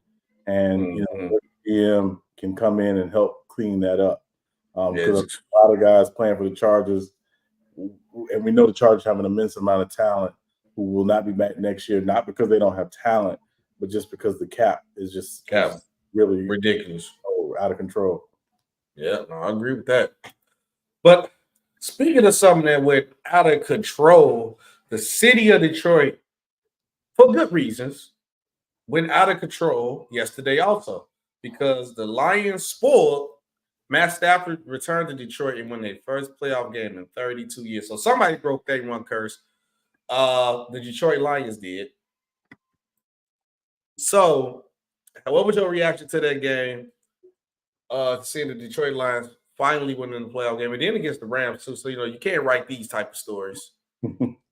and, what GM can come in and help clean that up. Because a lot of guys playing for the Chargers, and we know the Chargers have an immense amount of talent who will not be back next year, not because they don't have talent, but just because the cap is just really ridiculous, out of control. Yeah, no, I agree with that. But speaking of something that went out of control, the city of Detroit, for good reasons, went out of control yesterday also because the Lions spoiled. Matt Stafford returned to Detroit and won their first playoff game in 32 years. So somebody broke that one curse. The Detroit Lions did. So, what was your reaction to that game? Seeing the Detroit Lions finally winning the playoff game, and then against the Rams too. So you can't write these type of stories.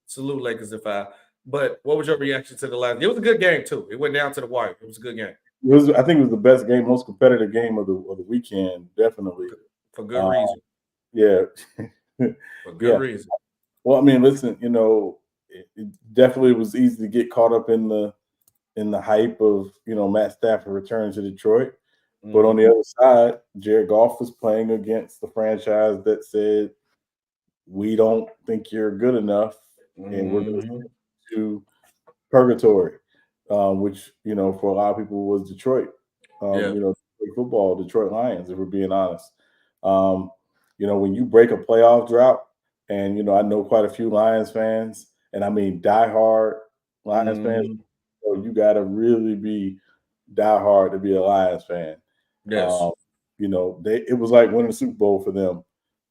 Salute Lakers if I. But what was your reaction to the Lions? It was a good game too. It went down to the wire. It was a good game. I think it was the best game, most competitive game of the weekend, definitely. For good reason. Yeah. For good reason. Well, I mean, listen, it definitely was easy to get caught up in the hype of, Matt Stafford returning to Detroit. Mm-hmm. But on the other side, Jared Goff was playing against the franchise that said, we don't think you're good enough, and we're going to send you to purgatory. Which, for a lot of people was Detroit, football, Detroit Lions, if we're being honest. When you break a playoff drought, and, I know quite a few Lions fans, and I mean diehard Lions fans, so you got to really be diehard to be a Lions fan. Yes. It was like winning the Super Bowl for them,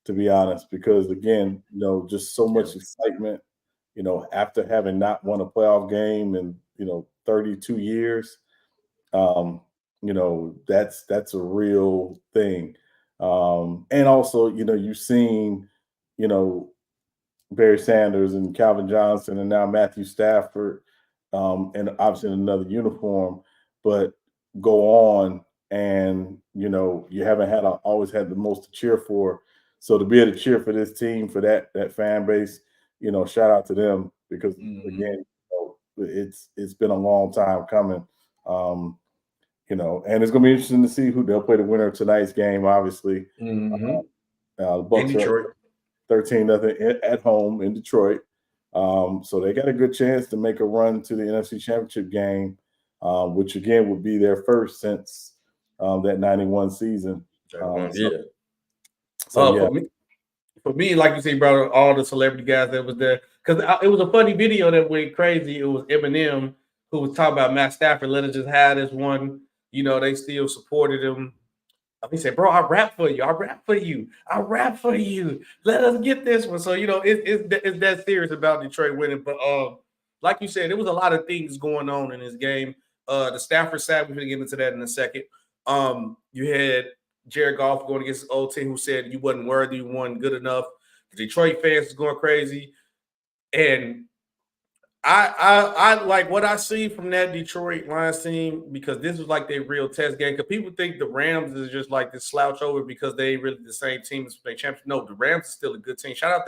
to be honest, because, again, just so much excitement, after having not won a playoff game and, 32 years, that's a real thing. And also, you've seen, Barry Sanders and Calvin Johnson and now Matthew Stafford, and obviously in another uniform, but go on and, you haven't always had the most to cheer for. So to be able to cheer for this team, for that fan base, shout out to them because, again, it's been a long time coming, and it's going to be interesting to see who they'll play the winner of tonight's game. Obviously, the Bucs are 13-0 at home in Detroit, so they got a good chance to make a run to the NFC Championship game, which again would be their first since that 91 season. For me, like you say, brought all the celebrity guys that was there because it was a funny video that went crazy. It was Eminem who was talking about Matt Stafford. Let us just have this one. They still supported him. He said, bro, I rap for you. I rap for you. I rap for you. Let us get this one. So, it's that serious about Detroit winning. But like you said, there was a lot of things going on in this game. The Stafford side, we're going to get into that in a second. You had Jared Goff going against his old team who said you wasn't worthy, you weren't good enough. The Detroit fans was going crazy. And I like what I see from that Detroit Lions team because this was like their real test game. Because people think the Rams is just like this slouch over because they ain't really the same team as they champions. No, the Rams is still a good team. Shout out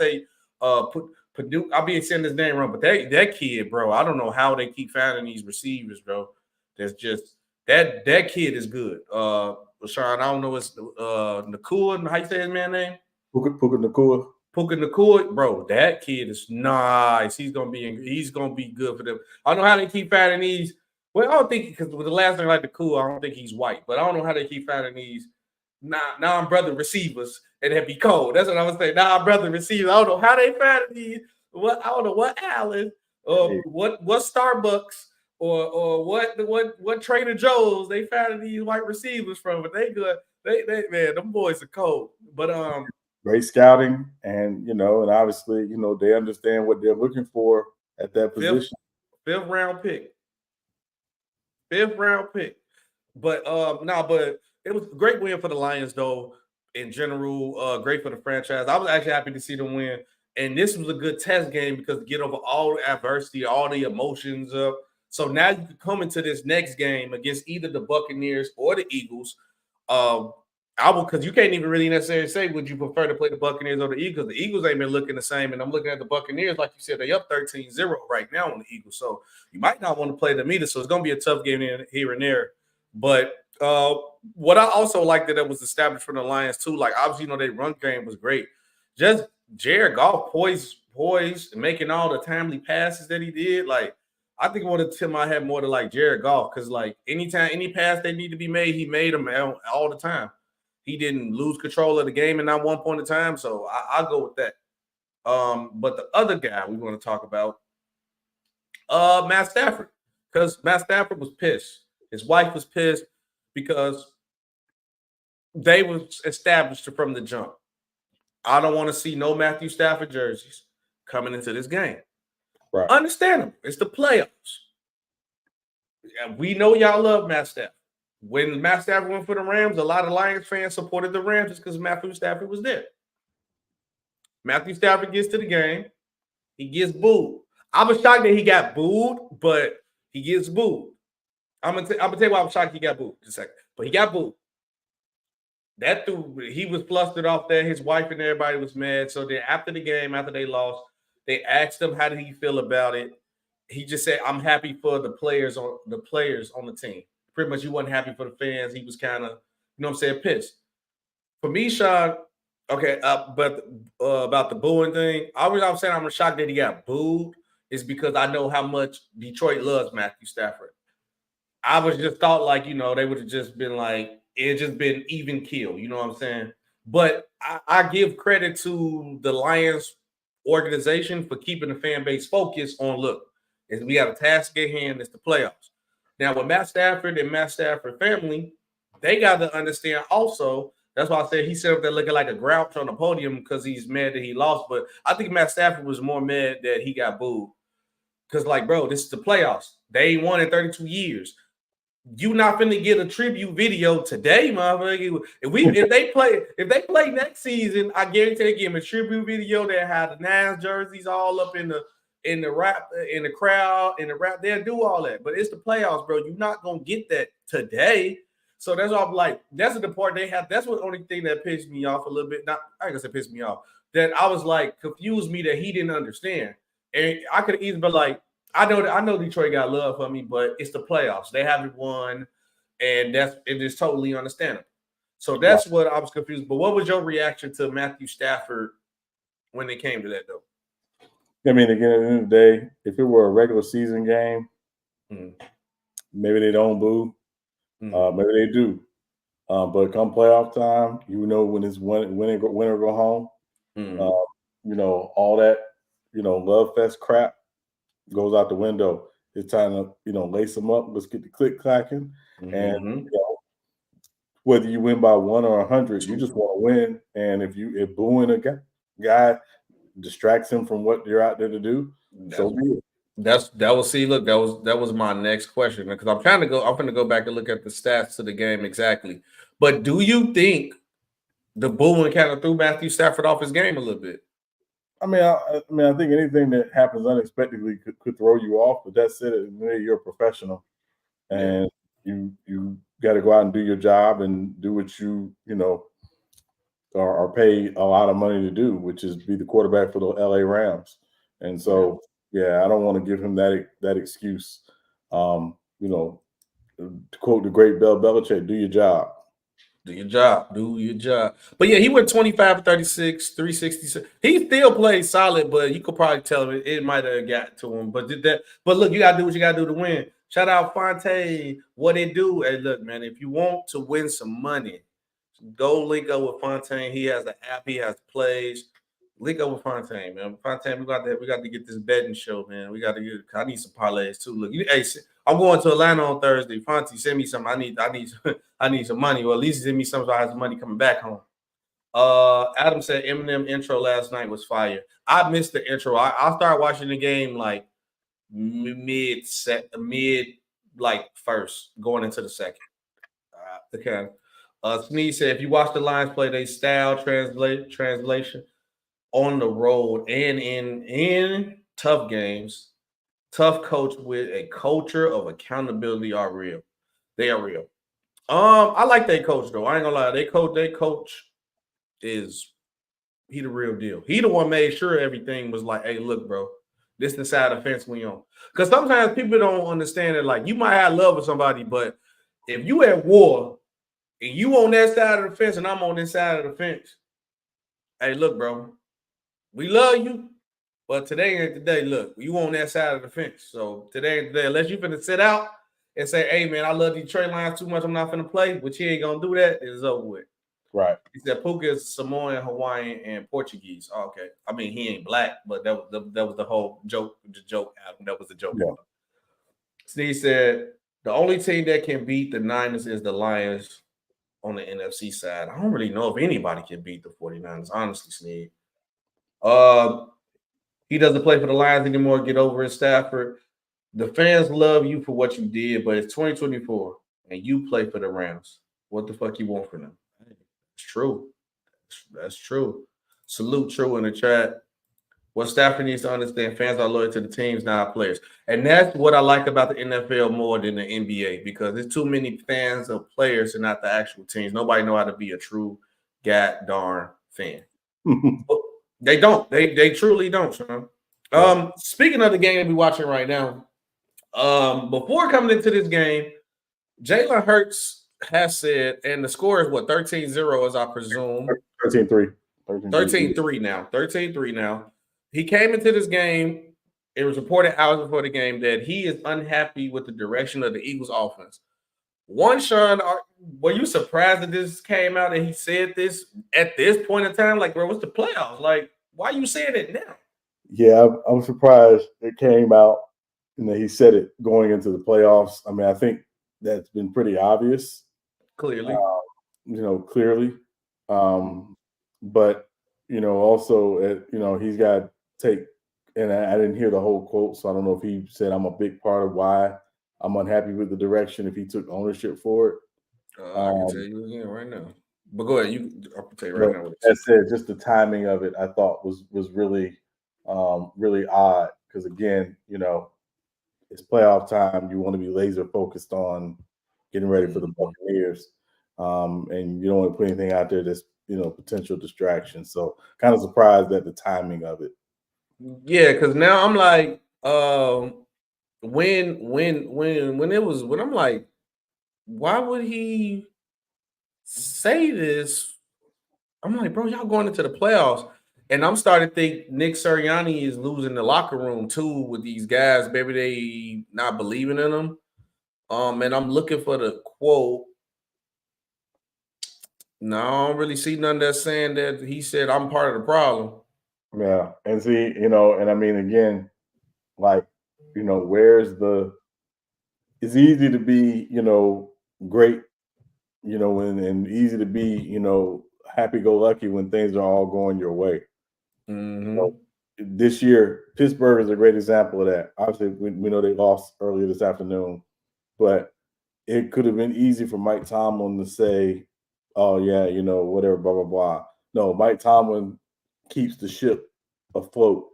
Purdue. I'll be saying his name wrong, but that kid, bro. I don't know how they keep finding these receivers, bro. That's just that kid is good. Sean, I don't know what's Nakua. How you say his man name? Puka Nakua. Puka Nakua, bro, that kid is nice. He's gonna be good for them. I don't know how they keep finding these. Well, I don't think because with the last name like Nakua, I don't think he's white, but I don't know how they keep finding these non-brother receivers and it'd be cold. That's what I was saying. Non-brother receivers. I don't know how they finding these. I don't know what Allen or what Starbucks or what Trader Joe's they found these white receivers from, but they good. They man, them boys are cold. But great scouting, and obviously, they understand what they're looking for at that position. Fifth round pick. But but it was a great win for the Lions, though. In general, great for the franchise. I was actually happy to see them win, and this was a good test game because to get over all the adversity, all the emotions up. So now you can come into this next game against either the Buccaneers or the Eagles. Because you can't even really necessarily say would you prefer to play the Buccaneers or the Eagles. The Eagles ain't been looking the same, and I'm looking at the Buccaneers, like you said, they up 13-0 right now on the Eagles. So you might not want to play them either. So it's going to be a tough game here and there. But what I also like that was established for the Lions too, like obviously, their run game was great. Just Jared Goff poised and making all the timely passes that he did. Like I think I want to tip my hat more to like Jared Goff because like anytime any pass they need to be made, he made them all the time. He didn't lose control of the game in that one point in time, so I'll go with that. But the other guy we want to talk about, Matt Stafford, because Matt Stafford was pissed. His wife was pissed because they was established from the jump. I don't want to see no Matthew Stafford jerseys coming into this game. Right. Understandable. It's the playoffs. We know y'all love Matt Stafford. When Matt Stafford went for the Rams, a lot of Lions fans supported the Rams just because Matthew Stafford was there. Matthew Stafford gets to the game. He gets booed. I was shocked that he got booed, but he gets booed. I'm gonna tell you why I'm shocked he got booed. Just a second. But he got booed. He was flustered off there. His wife and everybody was mad. So then after the game, after they lost, they asked him how did he feel about it. He just said, I'm happy for the players on the team. Pretty much he wasn't happy for the fans. He was kind of, pissed. For me, Sean, okay, but about the booing thing, I'm saying I'm shocked that he got booed is because I know how much Detroit loves Matthew Stafford. I was just thought like, they would have just been like, it just been even kill, you know what I'm saying? But I give credit to the Lions organization for keeping the fan base focused on, look, we have a task at hand, it's the playoffs. Now, with Matt Stafford and Matt Stafford family, they got to understand also. That's why I said he set up there looking like a grouch on the podium because he's mad that he lost. But I think Matt Stafford was more mad that he got booed. Because, like, bro, this is the playoffs. They ain't won in 32 years. You not finna get a tribute video today, motherfucker. If they play next season, I guarantee they give him a tribute video that had the Nines jerseys all up in the crowd, in the rap, they'll do all that. But it's the playoffs, bro. You're not gonna get that today. So that's why I'm like, that's the part they have. That's what the only thing that pissed me off a little bit. Not I ain't gonna say pissed me off. That I was like confused me that he didn't understand. And I could easily be like, I know Detroit got love for me, but it's the playoffs. They haven't won, and it is totally understandable. So that's what I was confused. But what was your reaction to Matthew Stafford when it came to that, though? I mean, again, at the end of the day, if it were a regular season game, maybe they don't boo. Maybe they do. But come playoff time, when it's win or go home, all that, love fest crap goes out the window. It's time to, lace them up. Let's get the click clacking. And, whether you win by 1 or 100, you just want to win. And if booing a guy distracts him from what you're out there to do, so be it. That was my next question, because I'm going to go back and look at the stats to the game exactly. But do you think the booing kind of threw Matthew Stafford off his game a little bit? I mean, I think anything that happens unexpectedly could throw you off. But that said, you're a professional, and you got to go out and do your job and do what you are paid a lot of money to do, which is be the quarterback for the LA Rams. And so, I don't want to give him that excuse. To quote the great Bill Belichick, do your job. Do your job. Do your job. But yeah, he went 25 36, 366. He still played solid, but you could probably tell it might have got to him. But look, you gotta do what you gotta do to win. Shout out Fonte. What it do? Hey, look, man, if you want to win some money, go link up with Fontaine. He has the app, he has plays. Link up with Fontaine, man. Fontaine, we got to get this betting show, man. We got to get. I need some parlays too. Look, I'm going to Atlanta on Thursday. Fontaine, send me some. I need some money. Well, at least send me some so I have some money coming back home. Adam said Eminem intro last night was fire. I missed the intro. I started watching the game like mid first, going into the second. Okay. Sneeze said if you watch the Lions play, they style translation on the road and in tough games, tough coach with a culture of accountability are real. They are real. I like their coach though. I ain't gonna lie. Their coach is he the real deal. He the one made sure everything was like, hey, look, bro, this is the side of the fence we on. Because sometimes people don't understand it. Like you might have love with somebody, but if you at war and you on that side of the fence and I'm on this side of the fence, hey, look, bro, we love you, but today ain't the day. Look, you on that side of the fence. So today ain't the day. Unless you finna sit out and say, hey, man, I love Detroit Lions too much. I'm not finna play, which he ain't gonna do that. It's over with. Right. He said Puka is Samoan, Hawaiian, and Portuguese. Oh, okay. I mean, he ain't black, but that was the whole joke. The joke, Adam. That was the joke. Yeah. Steve said the only team that can beat the Niners is the Lions on the NFC side. I don't really know if anybody can beat the 49ers, honestly, Sneed. He doesn't play for the Lions anymore. Get over it, Stafford. The fans love you for what you did, but it's 2024 and you play for the Rams. What the fuck you want from them? It's true. That's true. Salute True in the chat. What Stafford needs to understand, fans are loyal to the teams, not players. And that's what I like about the NFL more than the NBA, because there's too many fans of players and not the actual teams. Nobody know how to be a true god darn fan. They don't. They truly don't, Sean. Speaking of the game we're watching right now, before coming into this game, Jalen Hurts has said, and the score is what, 13-0, as I presume. 13-3. 13-3 now. 13-3 now. He came into this game. It was reported hours before the game that he is unhappy with the direction of the Eagles offense. One, Sean, were you surprised that this came out and he said this at this point in time? Like, bro, what's the playoffs? Like, why are you saying it now? Yeah, I'm surprised it came out and that he said it going into the playoffs. I mean, I think that's been pretty obvious. Clearly. Clearly. But, also, he's got to take, and I didn't hear the whole quote, so I don't know if he said I'm a big part of why I'm unhappy with the direction, if he took ownership for it. I can tell you again right now. But go ahead. I can tell you right now. That said, just the timing of it, I thought was really, really odd. Because again, it's playoff time. You want to be laser focused on getting ready for the Buccaneers, and you don't want to put anything out there that's potential distraction. So kind of surprised at the timing of it. Yeah, because now I'm like, when I'm like, why would he say this? I'm like, bro, y'all going into the playoffs. And I'm starting to think Nick Sirianni is losing the locker room too with these guys. Maybe they not believing in them. And I'm looking for the quote. No, I don't really see none that's saying that he said I'm part of the problem. Yeah. And see, and I mean, again, like, where's it's easy to be, great and easy to be, happy-go-lucky when things are all going your way. Mm-hmm. This year, Pittsburgh is a great example of that. Obviously, we know they lost earlier this afternoon, but it could have been easy for Mike Tomlin to say, "Oh yeah, whatever, blah blah blah." No, Mike Tomlin keeps the ship afloat,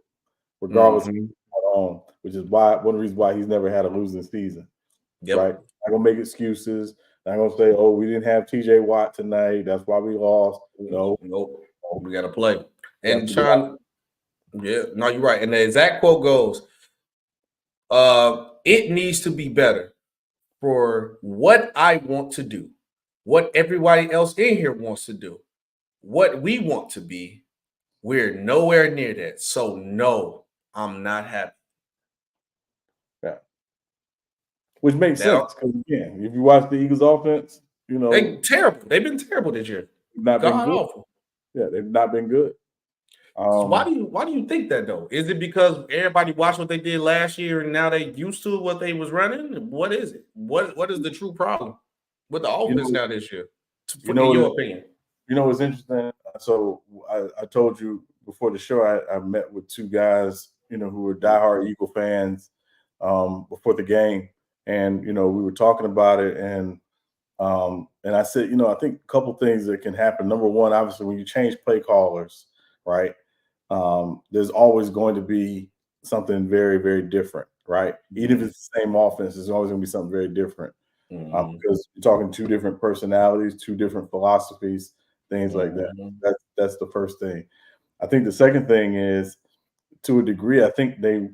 regardless of what's going on, which is one of the reasons why he's never had a losing season. Yep. Right? Not gonna make excuses. Not gonna say, "Oh, we didn't have TJ Watt tonight. That's why we lost." No, nope. We got to play. And to Sean, yeah, no, you're right. And the exact quote goes, "It needs to be better for what I want to do, what everybody else in here wants to do, what we want to be. We're nowhere near that. So no, I'm not happy." Yeah. Which makes sense because again, if you watch the Eagles offense, they terrible. They've been terrible this year. Not been good. Awful. Yeah, they've not been good. So why do you think that though? Is it because everybody watched what they did last year and now they used to what they was running? What is it? What is the true problem with the offense now this year? In your opinion? What's interesting? So I told you before the show, I met with two guys, who were diehard Eagle fans before the game, and we were talking about it, and I said, I think a couple things that can happen. Number one, obviously, when you change play callers, right? There's always going to be something very, very different, right? Even if it's the same offense, there's always going to be something very different because you're talking two different personalities, two different philosophies, things like that. That's the first thing. I think the second thing is, to a degree, I think they've,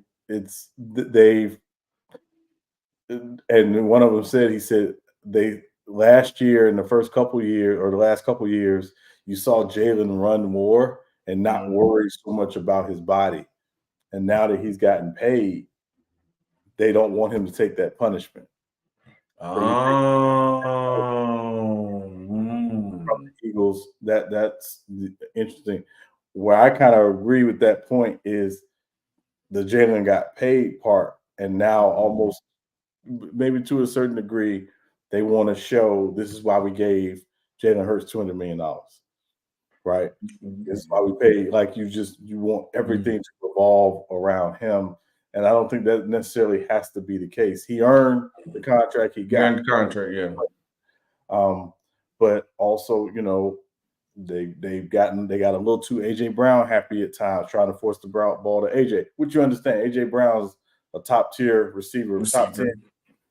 and one of them said, he said they last year in the first couple years or the last couple years, you saw Jalen run more and not worry so much about his body. And now that he's gotten paid, they don't want him to take that punishment. From the Eagles, that's interesting. Where I kind of agree with that point is the Jalen got paid part, and now almost maybe to a certain degree, they want to show this is why we gave Jalen Hurts $200 million. Right? This is why we pay. Like you want everything to revolve around him. And I don't think that necessarily has to be the case. He earned the contract he got. Earned the contract, yeah. But also, they got a little too AJ Brown happy at times, trying to force the ball to AJ, which you understand. AJ Brown's a top tier receiver, top 10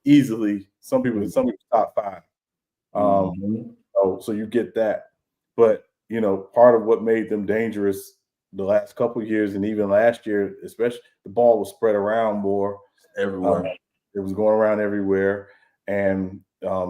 easily. Some people top 5. So you get that. But part of what made them dangerous the last couple of years and even last year, especially, the ball was spread around more everywhere. It was going around everywhere. And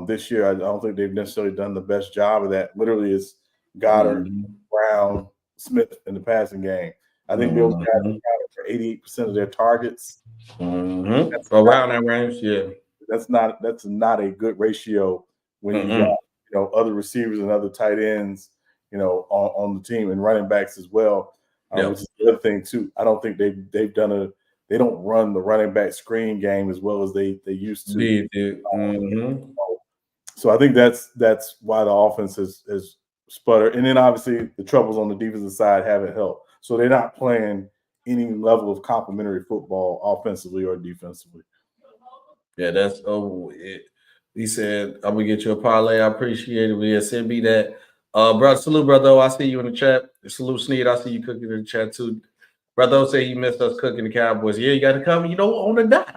this year, I don't think they've necessarily done the best job of that. Literally, it's Goddard, Brown, Smith in the passing game. I think those guys accounted for 88% of their targets. Around that range, yeah. That's not a good ratio when you got other receivers and other tight ends on the team and running backs as well. Which is the other thing too. I don't think they don't run the running back screen game as well as they used to. So I think that's why the offense has sputtered. And then obviously the troubles on the defensive side haven't helped. So they're not playing any level of complementary football offensively or defensively. Yeah, that's he said, "I'm gonna get you a parlay. I appreciate it. Yeah, send me that." Brother, salute, brother. I see you in the chat. Salute, Sneed. I see you cooking in the chat too. Brother say he missed us cooking the Cowboys. Yeah, you got to come, on the dot,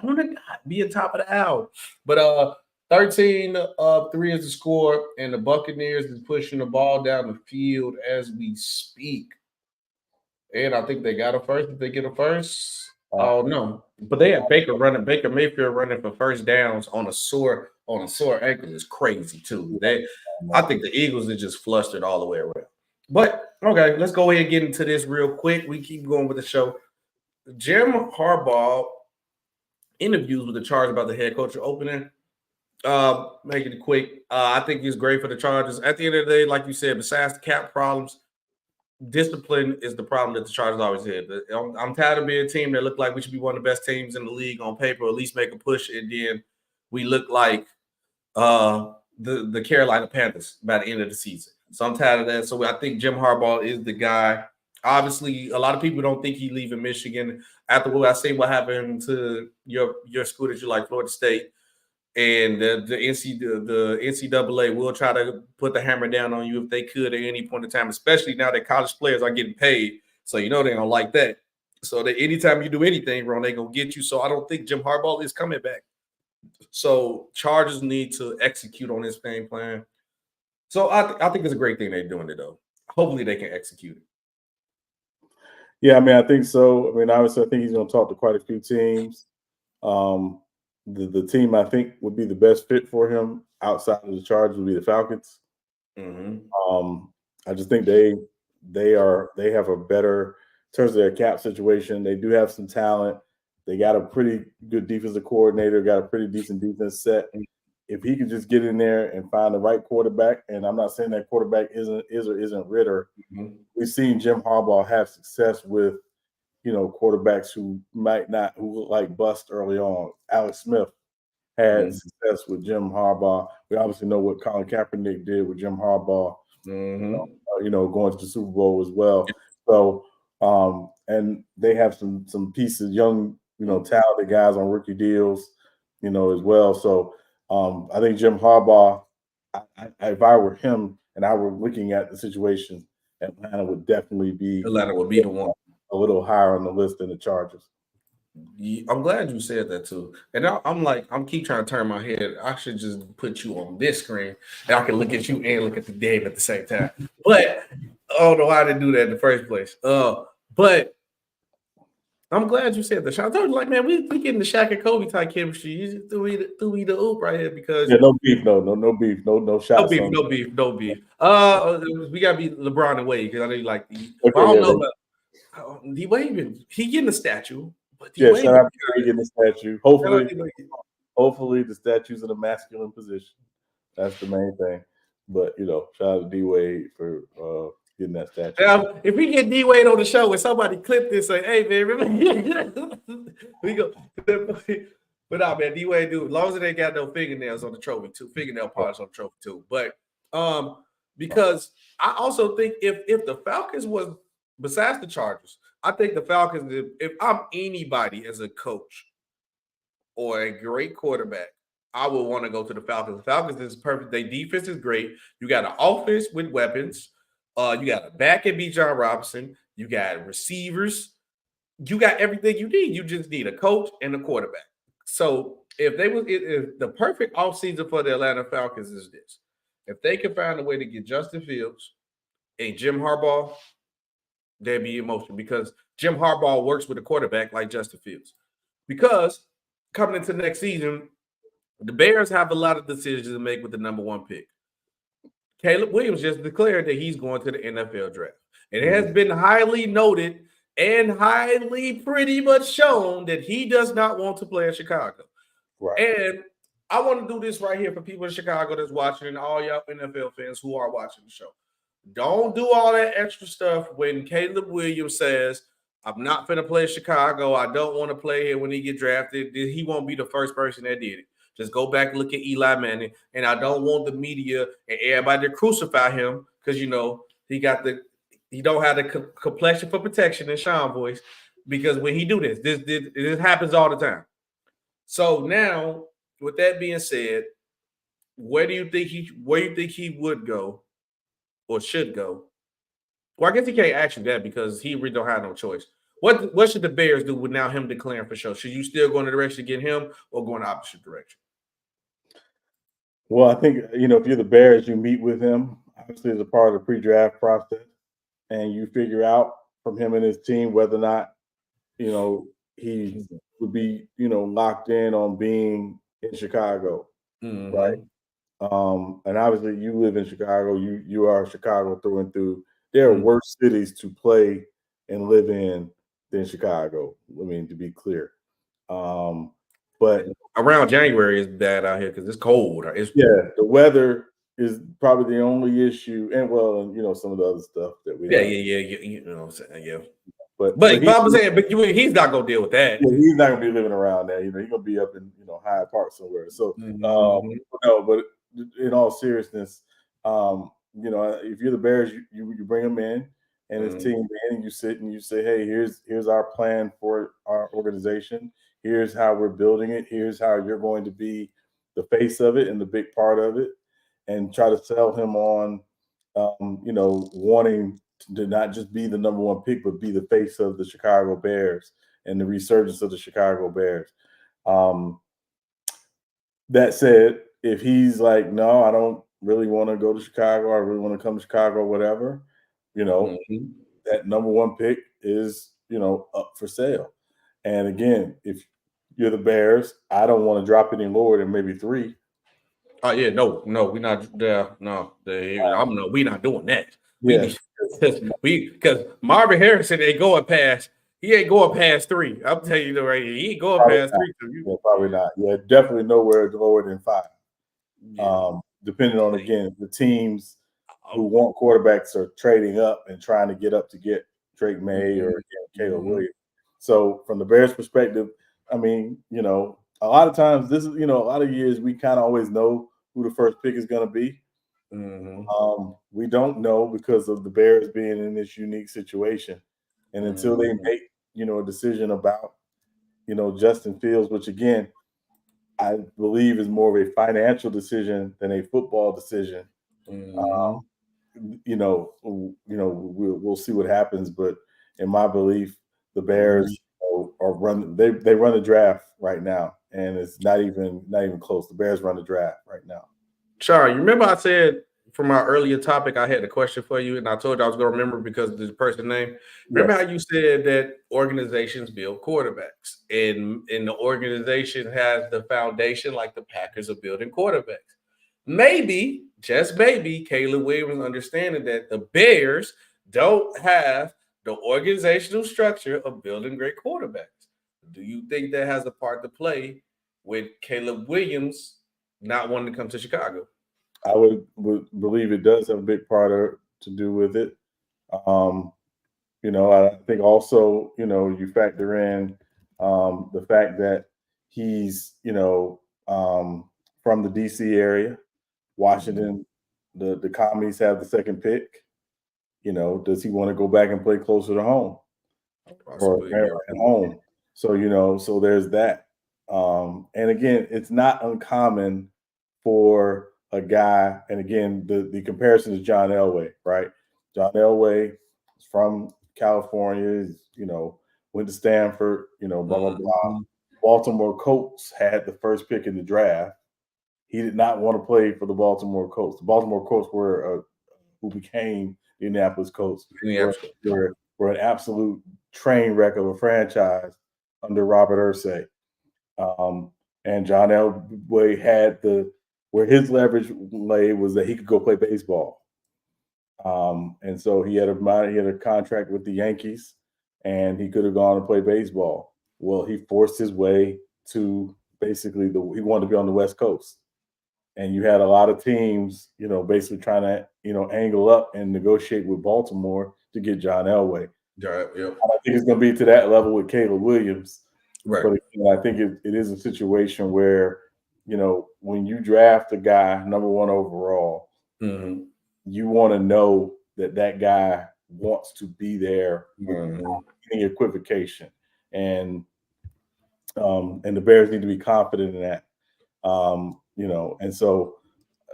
be on top of the hour. But 13-3 is the score, and the Buccaneers is pushing the ball down the field as we speak. And I think they got a first. If they get a first, oh no. But they had Baker Mayfield running for first downs on a sore ankle is crazy too. I think the Eagles are just flustered all the way around. But okay, let's go ahead and get into this real quick. We keep going with the show. Jim Harbaugh interviews with the Chargers about the head coach opening. Making it quick. I think he's great for the Chargers. At the end of the day, like you said, besides the cap problems, discipline is the problem that the Chargers always had. I'm tired of being a team that look like we should be one of the best teams in the league on paper, or at least make a push, and then we look like the Carolina Panthers by the end of the season. So I'm tired of that. So I think Jim Harbaugh is the guy. Obviously, a lot of people don't think he's leaving Michigan. After what I say, what happened to your school that you like, Florida State, and the NCAA will try to put the hammer down on you if they could at any point in time, especially now that college players are getting paid. So you know they don't like that. So that anytime you do anything wrong, they're gonna get you. So I don't think Jim Harbaugh is coming back. So Chargers need to execute on this game plan. So I think it's a great thing they're doing it though. Hopefully they can execute it. Yeah, I mean, I think so. I mean, obviously, I think he's going to talk to quite a few teams. The team I think would be the best fit for him outside of the Chargers would be the Falcons. Mm-hmm. I just think they have a better in terms of their cap situation. They do have some talent. They got a pretty good defensive coordinator, got a pretty decent defense set. If he could just get in there and find the right quarterback, and I'm not saying that quarterback is or isn't Ritter. Mm-hmm. We've seen Jim Harbaugh have success with, quarterbacks who look like bust early on. Alex Smith had success with Jim Harbaugh. We obviously know what Colin Kaepernick did with Jim Harbaugh, going to the Super Bowl as well. So, and they have some pieces, young, talented guys on rookie deals, as well. So I think Jim Harbaugh, if I were him and I were looking at the situation, Atlanta would definitely be the one. A little higher on the list than the Chargers. I'm glad you said that too. And I'm keep trying to turn my head. I should just put you on this screen and I can look at you and look at the game at the same time. But I don't know how to do that in the first place. But I'm glad you said that. I told you, like, man, we getting the Shaq and Kobe type chemistry. You threw me the oop right here because no beef, no beef, no shots. No beef. We gotta be LeBron and Wade because I know you like these. Okay, I don't know about D Wade. He getting a statue. But shout out to getting the statue. Hopefully the statue's in a masculine position. That's the main thing. But shout out to D Wade for getting that statue. If we get D Wade on the show and somebody clip this, say, "Hey man, remember?" we go. But nah, man, D Wade, dude. As long as they got no fingernails on the trophy too, fingernail polish on the trophy too. But because I also think if the Falcons was besides the Chargers, I think the Falcons, if I'm anybody as a coach or a great quarterback, I would want to go to the Falcons. The Falcons is perfect. Their defense is great. You got an offense with weapons. You got a back and Bijan Robinson. You got receivers. You got everything you need. You just need a coach and a quarterback. So if the perfect offseason for the Atlanta Falcons is this. If they can find a way to get Justin Fields and Jim Harbaugh, they'd be emotional because Jim Harbaugh works with a quarterback like Justin Fields. Because coming into next season, the Bears have a lot of decisions to make with the number one pick. Caleb Williams just declared that he's going to the NFL draft. And it has been highly noted and highly pretty much shown that he does not want to play in Chicago. Right. And I want to do this right here for people in Chicago that's watching and all y'all NFL fans who are watching the show. Don't do all that extra stuff when Caleb Williams says, I'm not going to play Chicago. I don't want to play here when he get drafted. He won't be the first person that did it. Just go back and look at Eli Manning. And I don't want the media and everybody to crucify him because, he don't have the complexion for protection in Sean voice because when he do this happens all the time. So now, with that being said, where do you think he would go or should go? Well, I guess he can't ask you that because he really don't have no choice. What should the Bears do with now him declaring for sure? Should you still go in the direction to get him or go in the opposite direction? Well, I think, if you're the Bears, you meet with him, obviously as a part of the pre-draft process, and you figure out from him and his team whether or not, he would be, locked in on being in Chicago, right? And obviously you live in Chicago. You are Chicago through and through. There are worse cities to play and live in than Chicago. I mean, to be clear. But around January is bad out here because it's cold. The weather is probably the only issue, and some of the other stuff that we. Yeah. You know what I'm saying? Yeah. But I'm saying, he's not gonna deal with that. Yeah, he's not gonna be living around there. He's gonna be up in high park somewhere. So but in all seriousness, you know, if you're the Bears, you bring him in and his team in, and you sit and you say, hey, here's our plan for our organization. Here's how we're building it. Here's how you're going to be the face of it and the big part of it, and try to sell him on, you know, wanting to not just be the number one pick, but be the face of the Chicago Bears and the resurgence of the Chicago Bears. That said, if he's like, no, I don't really want to go to Chicago, I really want to come to Chicago, whatever, you know, that number one pick is, you know, up for sale. And again, if you're the Bears, I don't want to drop any lower than maybe 3. Oh yeah, no, we're not there. No, we're not doing that. Yeah, Because Marvin Harrison ain't going past. He ain't going past 3. I'm telling you right here, he ain't going past 3. Yeah, probably not. Yeah, definitely nowhere lower than 5. Yeah. Depending on, again, the teams who want quarterbacks are trading up and trying to get up to get Drake May or Caleb Williams. So from the Bears' perspective, I mean, you know, a lot of times this is, you know, a lot of years we kind of always know who the first pick is going to be. We don't know because of the Bears being in this unique situation. And until they make, you know, a decision about, you know, Justin Fields, which again, I believe is more of a financial decision than a football decision. You know, we'll see what happens. But in my belief, the Bears are run. They run a draft right now, and it's not even close. The Bears run the draft right now. Sean, you remember I said from our earlier topic, I had a question for you, and I told you I was going to remember because of this person's name. Remember how you said that organizations build quarterbacks, and the organization has the foundation like the Packers are building quarterbacks. Maybe, just maybe, Caleb Williams understanding that the Bears don't have the organizational structure of building great quarterbacks. Do you think that has a part to play with Caleb Williams not wanting to come to Chicago? I would believe it does have a big part to do with it. You know, I think also, you know, you factor in the fact that he's, you know, from the DC area. Washington, the Commies have the second pick. You know, does he want to go back and play closer to home or at home? So, you know, so there's that. And again, it's not uncommon for a guy, and again, the comparison is John Elway, right? John Elway is from California, you know, went to Stanford, you know, blah, blah, blah. Baltimore Colts had the first pick in the draft. He did not want to play for the Baltimore Colts. The Baltimore Colts were who became the Indianapolis Colts. Were an absolute train wreck of a franchise under Robert Irsay. And John Elway had where his leverage lay was that he could go play baseball. And so he had a contract with the Yankees, and he could have gone and play baseball. Well, he forced his way to basically he wanted to be on the West Coast. And you had a lot of teams, you know, basically trying to, you know, angle up and negotiate with Baltimore to get John Elway. Right, I don't think it's going to be to that level with Caleb Williams. Right. But again, I think it is a situation where, you know, when you draft a guy number 1 overall, you want to know that guy wants to be there without any equivocation. And the Bears need to be confident in that. You know, and so,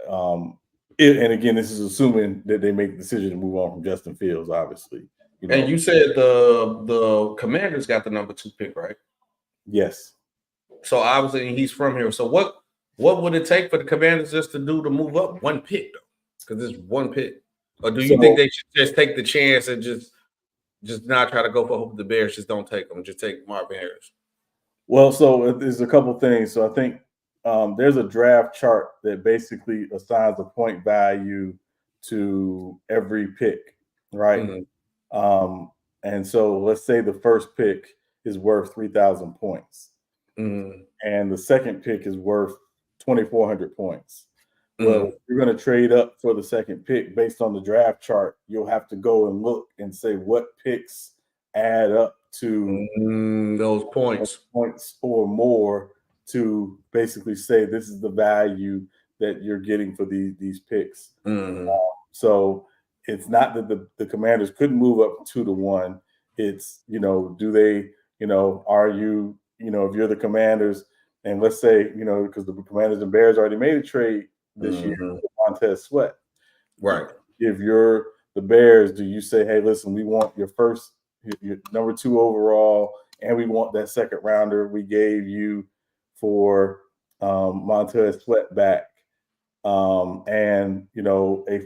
and again, this is assuming that they make the decision to move on from Justin Fields, obviously. You know? And you said the Commanders got the number 2 pick, right? Yes. So obviously he's from here. So what would it take for the Commanders just to move up 1 pick though? Because it's 1 pick. Or do you think they should just take the chance and just not try to go for hope the Bears just don't take them, just take Marvin Harris? Well, so there's a couple things. So I think there's a draft chart that basically assigns a point value to every pick, right? And so let's say the first pick is worth 3,000 points, and the second pick is worth 2,400 points. Well, if you're going to trade up for the second pick based on the draft chart, you'll have to go and look and say what picks add up to those points or more to basically say this is the value that you're getting for these picks. Mm-hmm. So it's not that the Commanders couldn't move up 2-1. It's, do they, are you, if you're the Commanders, and let's say, because the Commanders and Bears already made a trade this year with Montez Sweat. Right. If you're the Bears, do you say, hey, listen, we want your number 2 overall, and we want that second rounder we gave you for Montez Sweat back, and a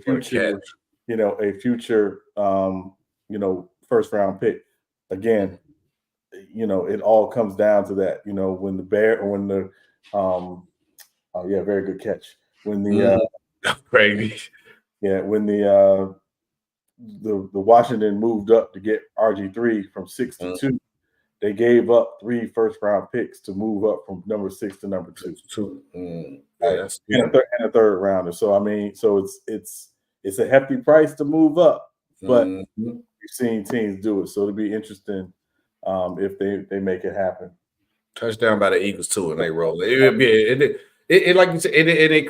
future, first round pick. Again, it all comes down to that. When very good catch. When the crazy. Yeah, when the Washington moved up to get RG3 from 6 to 2, they gave up 3 first-round picks to move up from number 6 to number 2. Yeah, and a third rounder. So it's a hefty price to move up, but we've seen teams do it. So it'll be interesting if they make it happen. Touchdown by the Eagles too, and they roll. It like you said, it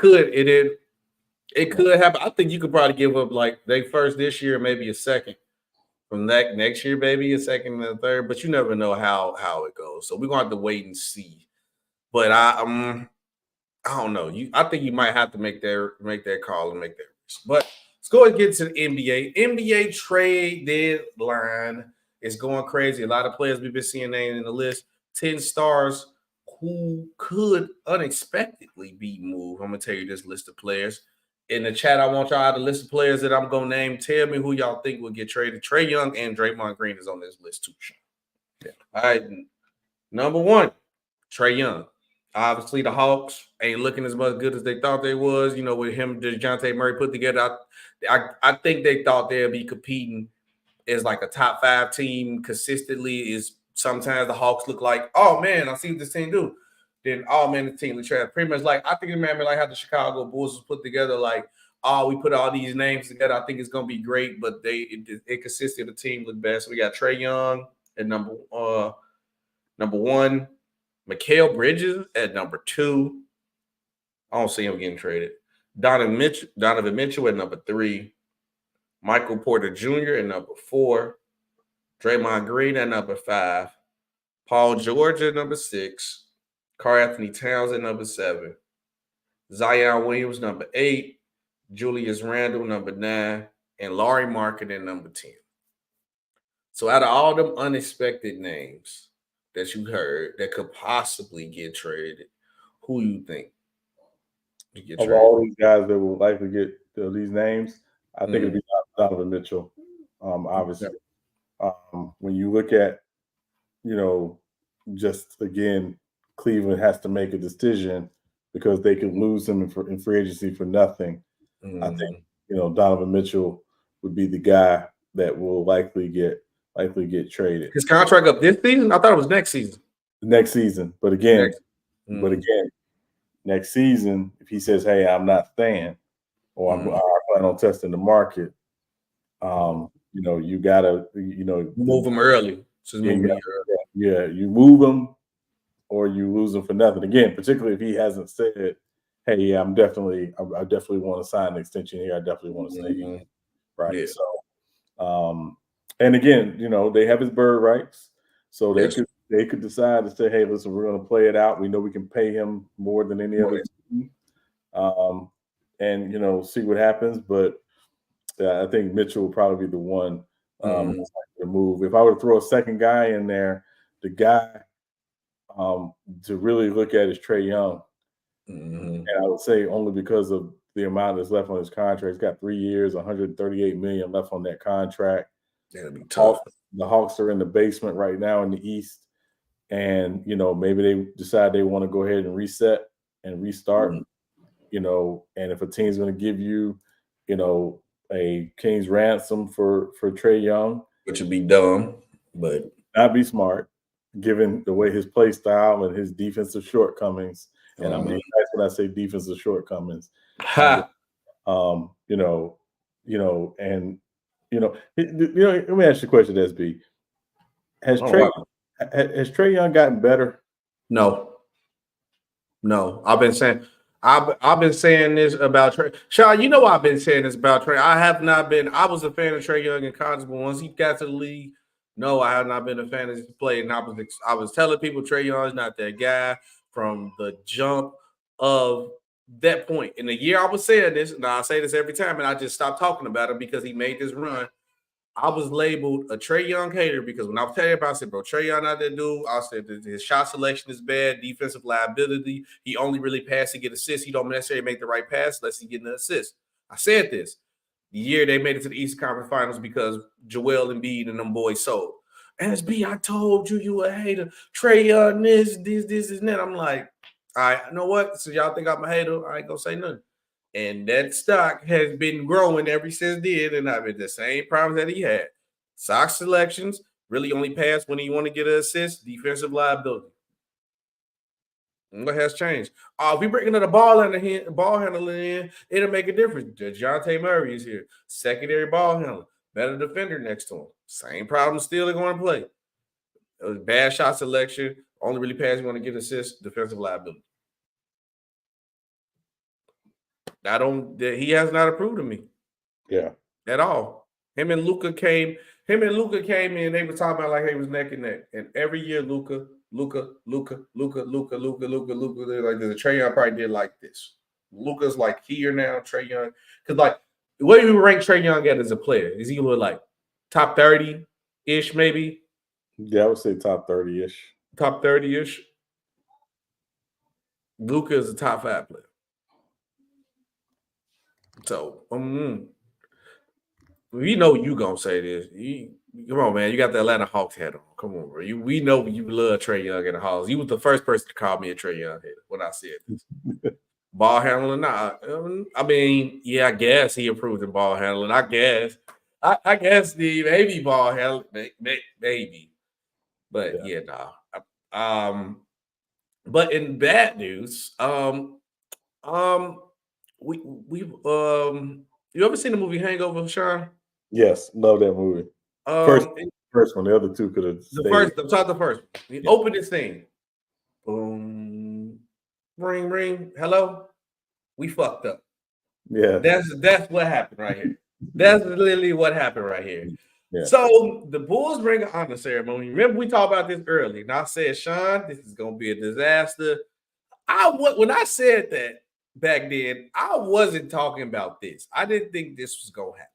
could happen. I think you could probably give up like they first this year, maybe a second. From that next year, maybe a second and a third, but you never know how it goes. So we're gonna have to wait and see. But I don't know. I think you might have to make that call and make that risk. But let's go and get to the NBA. NBA trade deadline is going crazy. A lot of players we've been seeing named in the list. 10 stars who could unexpectedly be moved. I'm gonna tell you this list of players. In the chat, I want y'all to list of players that I'm going to name. Tell me who y'all think will get traded. Trae Young and Draymond Green is on this list too, Sean. Yeah. All right. Number 1, Trae Young. Obviously, the Hawks ain't looking as much good as they thought they was. With him, DeJounte Murray put together, I think they thought they'd be competing as like a top 5 team consistently. Is sometimes the Hawks look like, oh, man, I see what this team do. Then, oh, man, the team was trash. Pretty much like, I think it might be like how the Chicago Bulls was put together, like, oh, we put all these names together. I think it's going to be great, but it consisted of the team look bad. So we got Trae Young at number 1, Mikal Bridges at number 2. I don't see him getting traded. Donovan Mitchell at number 3. Michael Porter Jr. at number 4. Draymond Green at number 5. Paul George at number 6. Karl-Anthony Towns at number 7. Zion Williams, number 8. Julius Randle, number 9. And Lauri Markkanen at number 10. So out of all them unexpected names that you heard that could possibly get traded, who you think to get traded? Of all these guys that will likely get these names, I think it'd be Donovan Mitchell, obviously. When you look at, just again, Cleveland has to make a decision because they could lose him in free agency for nothing. I think Donovan Mitchell would be the guy that will likely get traded. His contract up this season? I thought it was next season. Next season, but again, next season, if he says, "Hey, I'm not staying," or I plan on testing the market, you gotta move him early. You move him. Or you lose him for nothing. Again, particularly if he hasn't said, "Hey, yeah, I definitely want to sign an extension here. I definitely want to stay here." Right. Yeah. So, and again, they have his bird rights, so they could decide to say, "Hey, listen, we're going to play it out. We know we can pay him more than any other team, and see what happens." But I think Mitchell will probably be the one to move. If I were to throw a second guy in there, the guy to really look at is Trae Young. And I would say only because of the amount that's left on his contract. He's got 3 years, $138 million left on that contract. That'll be tough. The Hawks are in the basement right now in the East. And, maybe they decide they want to go ahead and reset and restart, and if a team's going to give you, a king's ransom for Trae Young. Which would be dumb, but not be smart, given the way his play style and his defensive shortcans. And I mean, that's when I say defensive shortcomings. Let me ask you a question, SB. Has Trae Young gotten better? No. I've been saying I've been saying this about Trey. Sean, you know I've been saying this about Trey. I have not been. I was a fan of Trey Young in college, but once he got to the league, no, I have not been a fan of his play. And I was telling people Trey Young is not that guy from the jump of that point. In the year I was saying this, and I say this every time, and I just stopped talking about him because he made this run. I was labeled a Trey Young hater because when I was telling you about, I said, bro, Trey Young not that dude. I said his shot selection is bad, defensive liability. He only really pass to get assists. He don't necessarily make the right pass unless he get an assist. I said this. The year they made it to the Eastern Conference Finals because Joel Embiid and them boys sold. SB, I told you a hater. Trey Young, this, and that. I'm like, all right, you know what? So y'all think I'm a hater? I ain't gonna say nothing. And that stock has been growing ever since then, and I've been the same problems that he had. Sock selections really only pass when you want to get an assist, defensive liability. And what has changed? If we bring another ball handler in, it'll make a difference. DeJounte Murray is here, secondary ball handler, better defender next to him. Same problem still going to play. It was bad shot selection, only really pass you want to get assists, defensive liability. He has not approved to me. Yeah. At all. Him and Luka came in, they were talking about like he was neck and neck. And every year, Luka, like the Trey Young probably did like this. Luka's like here now, Trey Young. Because like where do you rank Trey Young at as a player? Is he like top 30-ish, maybe? Yeah, I would say top 30-ish. Top 30-ish. Luka is a top 5 player. So, we know you gonna say this. Come on, man. You got the Atlanta Hawks hat on. Come on, bro. We know you love Trey Young and the Hawks. You was the first person to call me a Trey Young hater when I said this. Ball handling, nah. I mean, yeah, I guess he improved in ball handling. I guess the maybe ball handling, maybe. But yeah, nah. But in bad news, you ever seen the movie Hangover, Sean? Yes, love that movie. First one. The other two could have stayed. I'm talking the first. The opening scene. Boom. Ring, ring. Hello. We fucked up. Yeah. That's what happened right here. That's literally what happened right here. Yeah. So the Bulls bring an honor ceremony. Remember, we talked about this early. And I said, Sean, this is gonna be a disaster. When I said that back then, I wasn't talking about this. I didn't think this was gonna happen.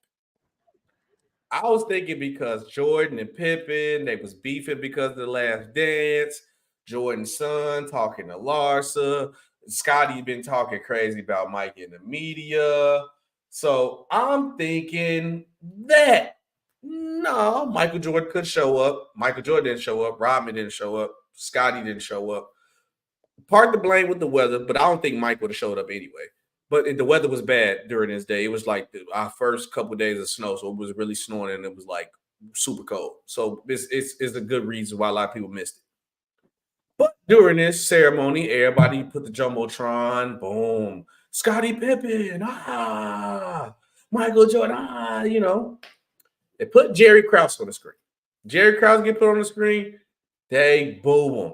I was thinking because Jordan and Pippen, they was beefing because of the Last Dance. Jordan's son talking to Larsa. Scotty been talking crazy about Mike in the media. So I'm thinking that no, Michael Jordan could show up. Michael Jordan didn't show up. Rodman didn't show up. Scotty didn't show up. Part the blame with the weather, but I don't think Mike would have showed up anyway. But the weather was bad during this day. It was like our first couple of days of snow, so it was really snowing and it was like super cold. So it's a good reason why a lot of people missed it. But during this ceremony, everybody put the Jumbotron, boom, Scottie Pippen, Michael Jordan, They put Jerry Krause on the screen. Jerry Krause get put on the screen, they boo him.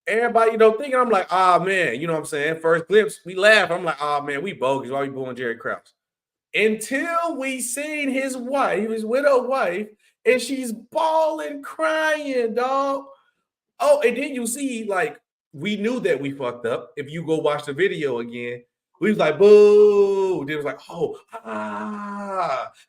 Everybody, thinking I'm like, man, you know what I'm saying? First glimpse, we laugh. I'm like, man, we bogus. Why we booing Jerry Krause? Until we seen his widow wife, and she's bawling, crying, dog. Oh, and then you see, like, we knew that we fucked up. If you go watch the video again, we was like, boo. Then it was like,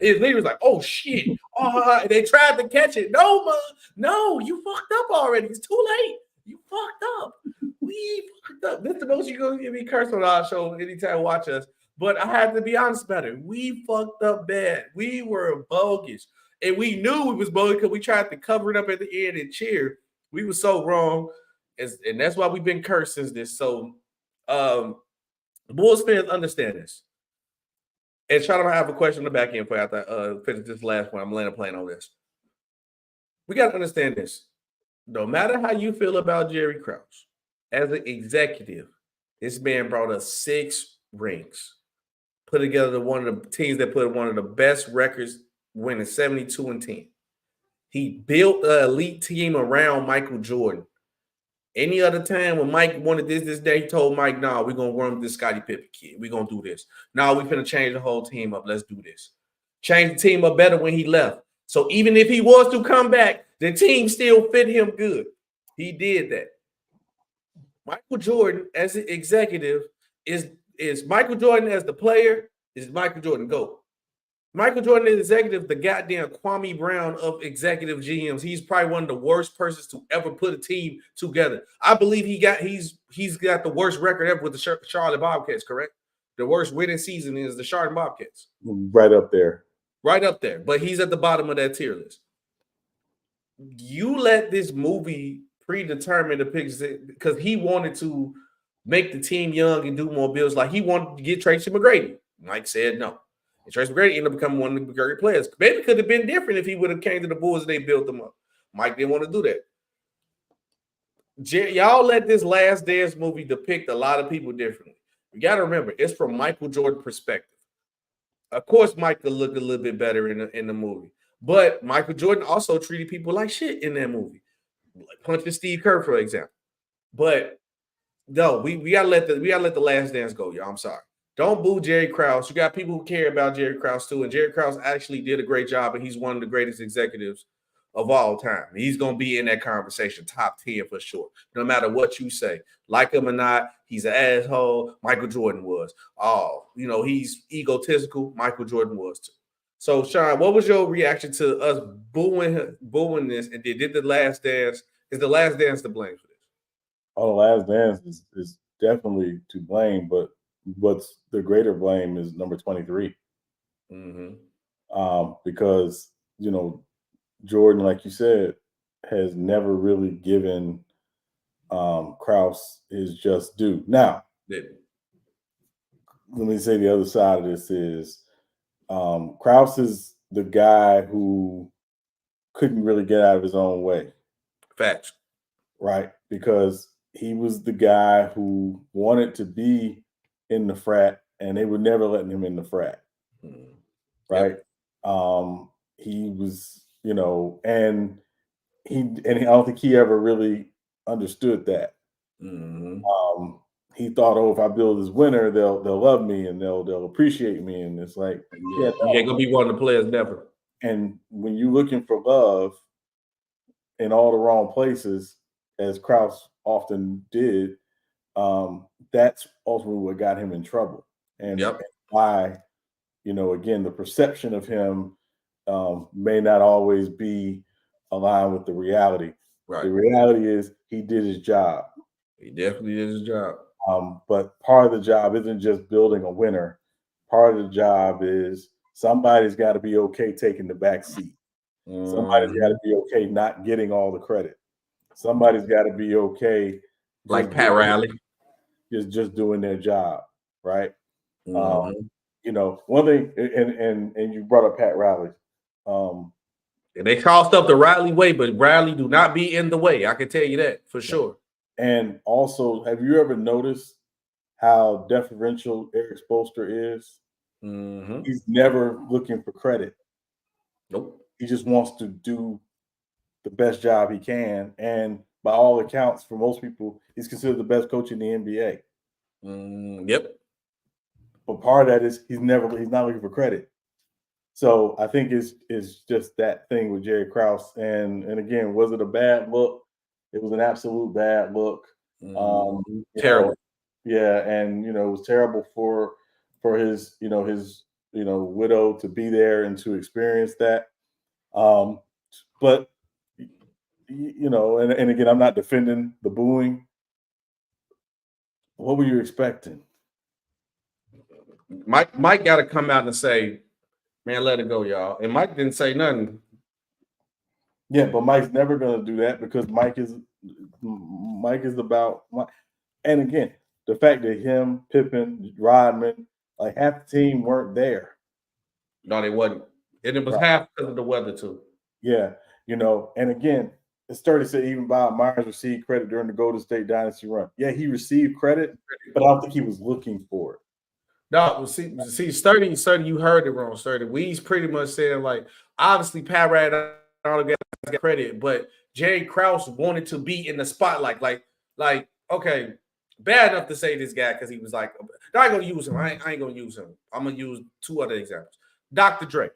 It literally was like, oh, shit. And they tried to catch it. No, you fucked up already. It's too late. You fucked up. We fucked up. This is the most you're going to get me cursed on our show anytime you watch us. But I have to be honest about it. We fucked up bad. We were bogus. And we knew we was bogus because we tried to cover it up at the end and cheer. We were so wrong. And that's why we've been cursed since this. So Bulls fans understand this. And Sean, I have a question on the back end for you after I finish this last one. I'm laying a plan on this. We got to understand this. No matter how you feel about Jerry Krause, as an executive, this man brought us 6 rings. Put together one of the teams that put one of the best records, winning 72-10. He built an elite team around Michael Jordan. Any other time when Mike wanted this day, he told Mike, "Nah, we're gonna run with this Scottie Pippen kid. We're gonna do this. Nah, we're gonna change the whole team up. Let's do this. Change the team up better when he left. So even if he was to come back, the team still fit him good. He did that. Michael Jordan as an executive is Michael Jordan as the player is Michael Jordan GOAT. Michael Jordan is executive, the goddamn Kwame Brown of executive GMs. He's probably one of the worst persons to ever put a team together. I believe he's got the worst record ever with the Charlotte Bobcats, correct? The worst winning season is the Charlotte Bobcats. Right up there. Right up there. But he's at the bottom of that tier list. You let this movie predetermine the picks because he wanted to make the team young and do more builds. Like he wanted to get Tracy McGrady. Mike said no. And Tracy McGrady ended up becoming one of the great players. Maybe it could have been different if he would have came to the Bulls and they built them up. Mike didn't want to do that. Y'all let this Last Dance movie depict a lot of people differently. You got to remember, it's from Michael Jordan's perspective. Of course, Mike could look a little bit better in the movie. But Michael Jordan also treated people like shit in that movie. Like punching Steve Kerr, for example. But no, we gotta let the Last Dance go, y'all. I'm sorry. Don't boo Jerry Krause. You got people who care about Jerry Krause too, and Jerry Krause actually did a great job, and he's one of the greatest executives of all time. He's gonna be in that conversation, top 10 for sure. No matter what you say, like him or not, he's an asshole. Michael Jordan was. Oh, he's egotistical. Michael Jordan was too. So, Sean, what was your reaction to us booing this? And did the Last Dance? Is the Last Dance to blame for this? Oh, the Last Dance is definitely to blame, but what's the greater blame is number 23. Mm-hmm. Because Jordan, like you said, has never really given Krause his just due. Now, let me say the other side of this is Krause is the guy who couldn't really get out of his own way. Facts. Right? Because he was the guy who wanted to be in the frat, and they were never letting him in the frat. Mm-hmm. Right? Yep. He was, and I don't think he ever really understood that. Mm-hmm. He thought, if I build this winner, they'll love me and they'll appreciate me. And it's like, you ain't gonna be one of the players never. And when you're looking for love in all the wrong places, as Krause often did, that's ultimately what got him in trouble. And why, again, the perception of him may not always be aligned with the reality. Right. The reality is he did his job. He definitely did his job. But part of the job isn't just building a winner. Part of the job is somebody's got to be okay taking the back seat. Somebody's got to be okay not getting all the credit. Somebody's got to be okay. Like Pat Riley. Just doing their job, right? One thing, and you brought up Pat Riley. And they tossed up the Riley way, but Riley do not be in the way. I can tell you that for sure. And also, have you ever noticed how deferential Eric Spoelstra is? Mm-hmm. He's never looking for credit. Nope. He just wants to do the best job he can. And by all accounts, for most people, he's considered the best coach in the NBA. Yep. But part of that is he's not looking for credit. So I think it's just that thing with Jerry Krause. And again, was it a bad look? It was an absolute bad look. Terrible. And it was terrible for his widow to be there and to experience that. But and again, I'm not defending the booing. What were you expecting? Mike got to come out and say, "Man, let it go, y'all." And Mike didn't say nothing. Yeah, but Mike's never going to do that because Mike is about. And again, the fact that him, Pippen, Rodman, like half the team weren't there. No, they wasn't, and it was half because of the weather too. Yeah, and again, it's 30 even Bob Myers received credit during the Golden State Dynasty run. Yeah, he received credit, but I don't think he was looking for it. No, see, Sturdy, you heard it wrong, Sturdy. We's pretty much saying, like, obviously Pat Riley got credit, but Jerry Krause wanted to be in the spotlight. Like, Like, okay, bad enough to say this guy because he was like, I ain't gonna use him. I ain't gonna use him. I'm gonna use two other examples. Dr. Dre.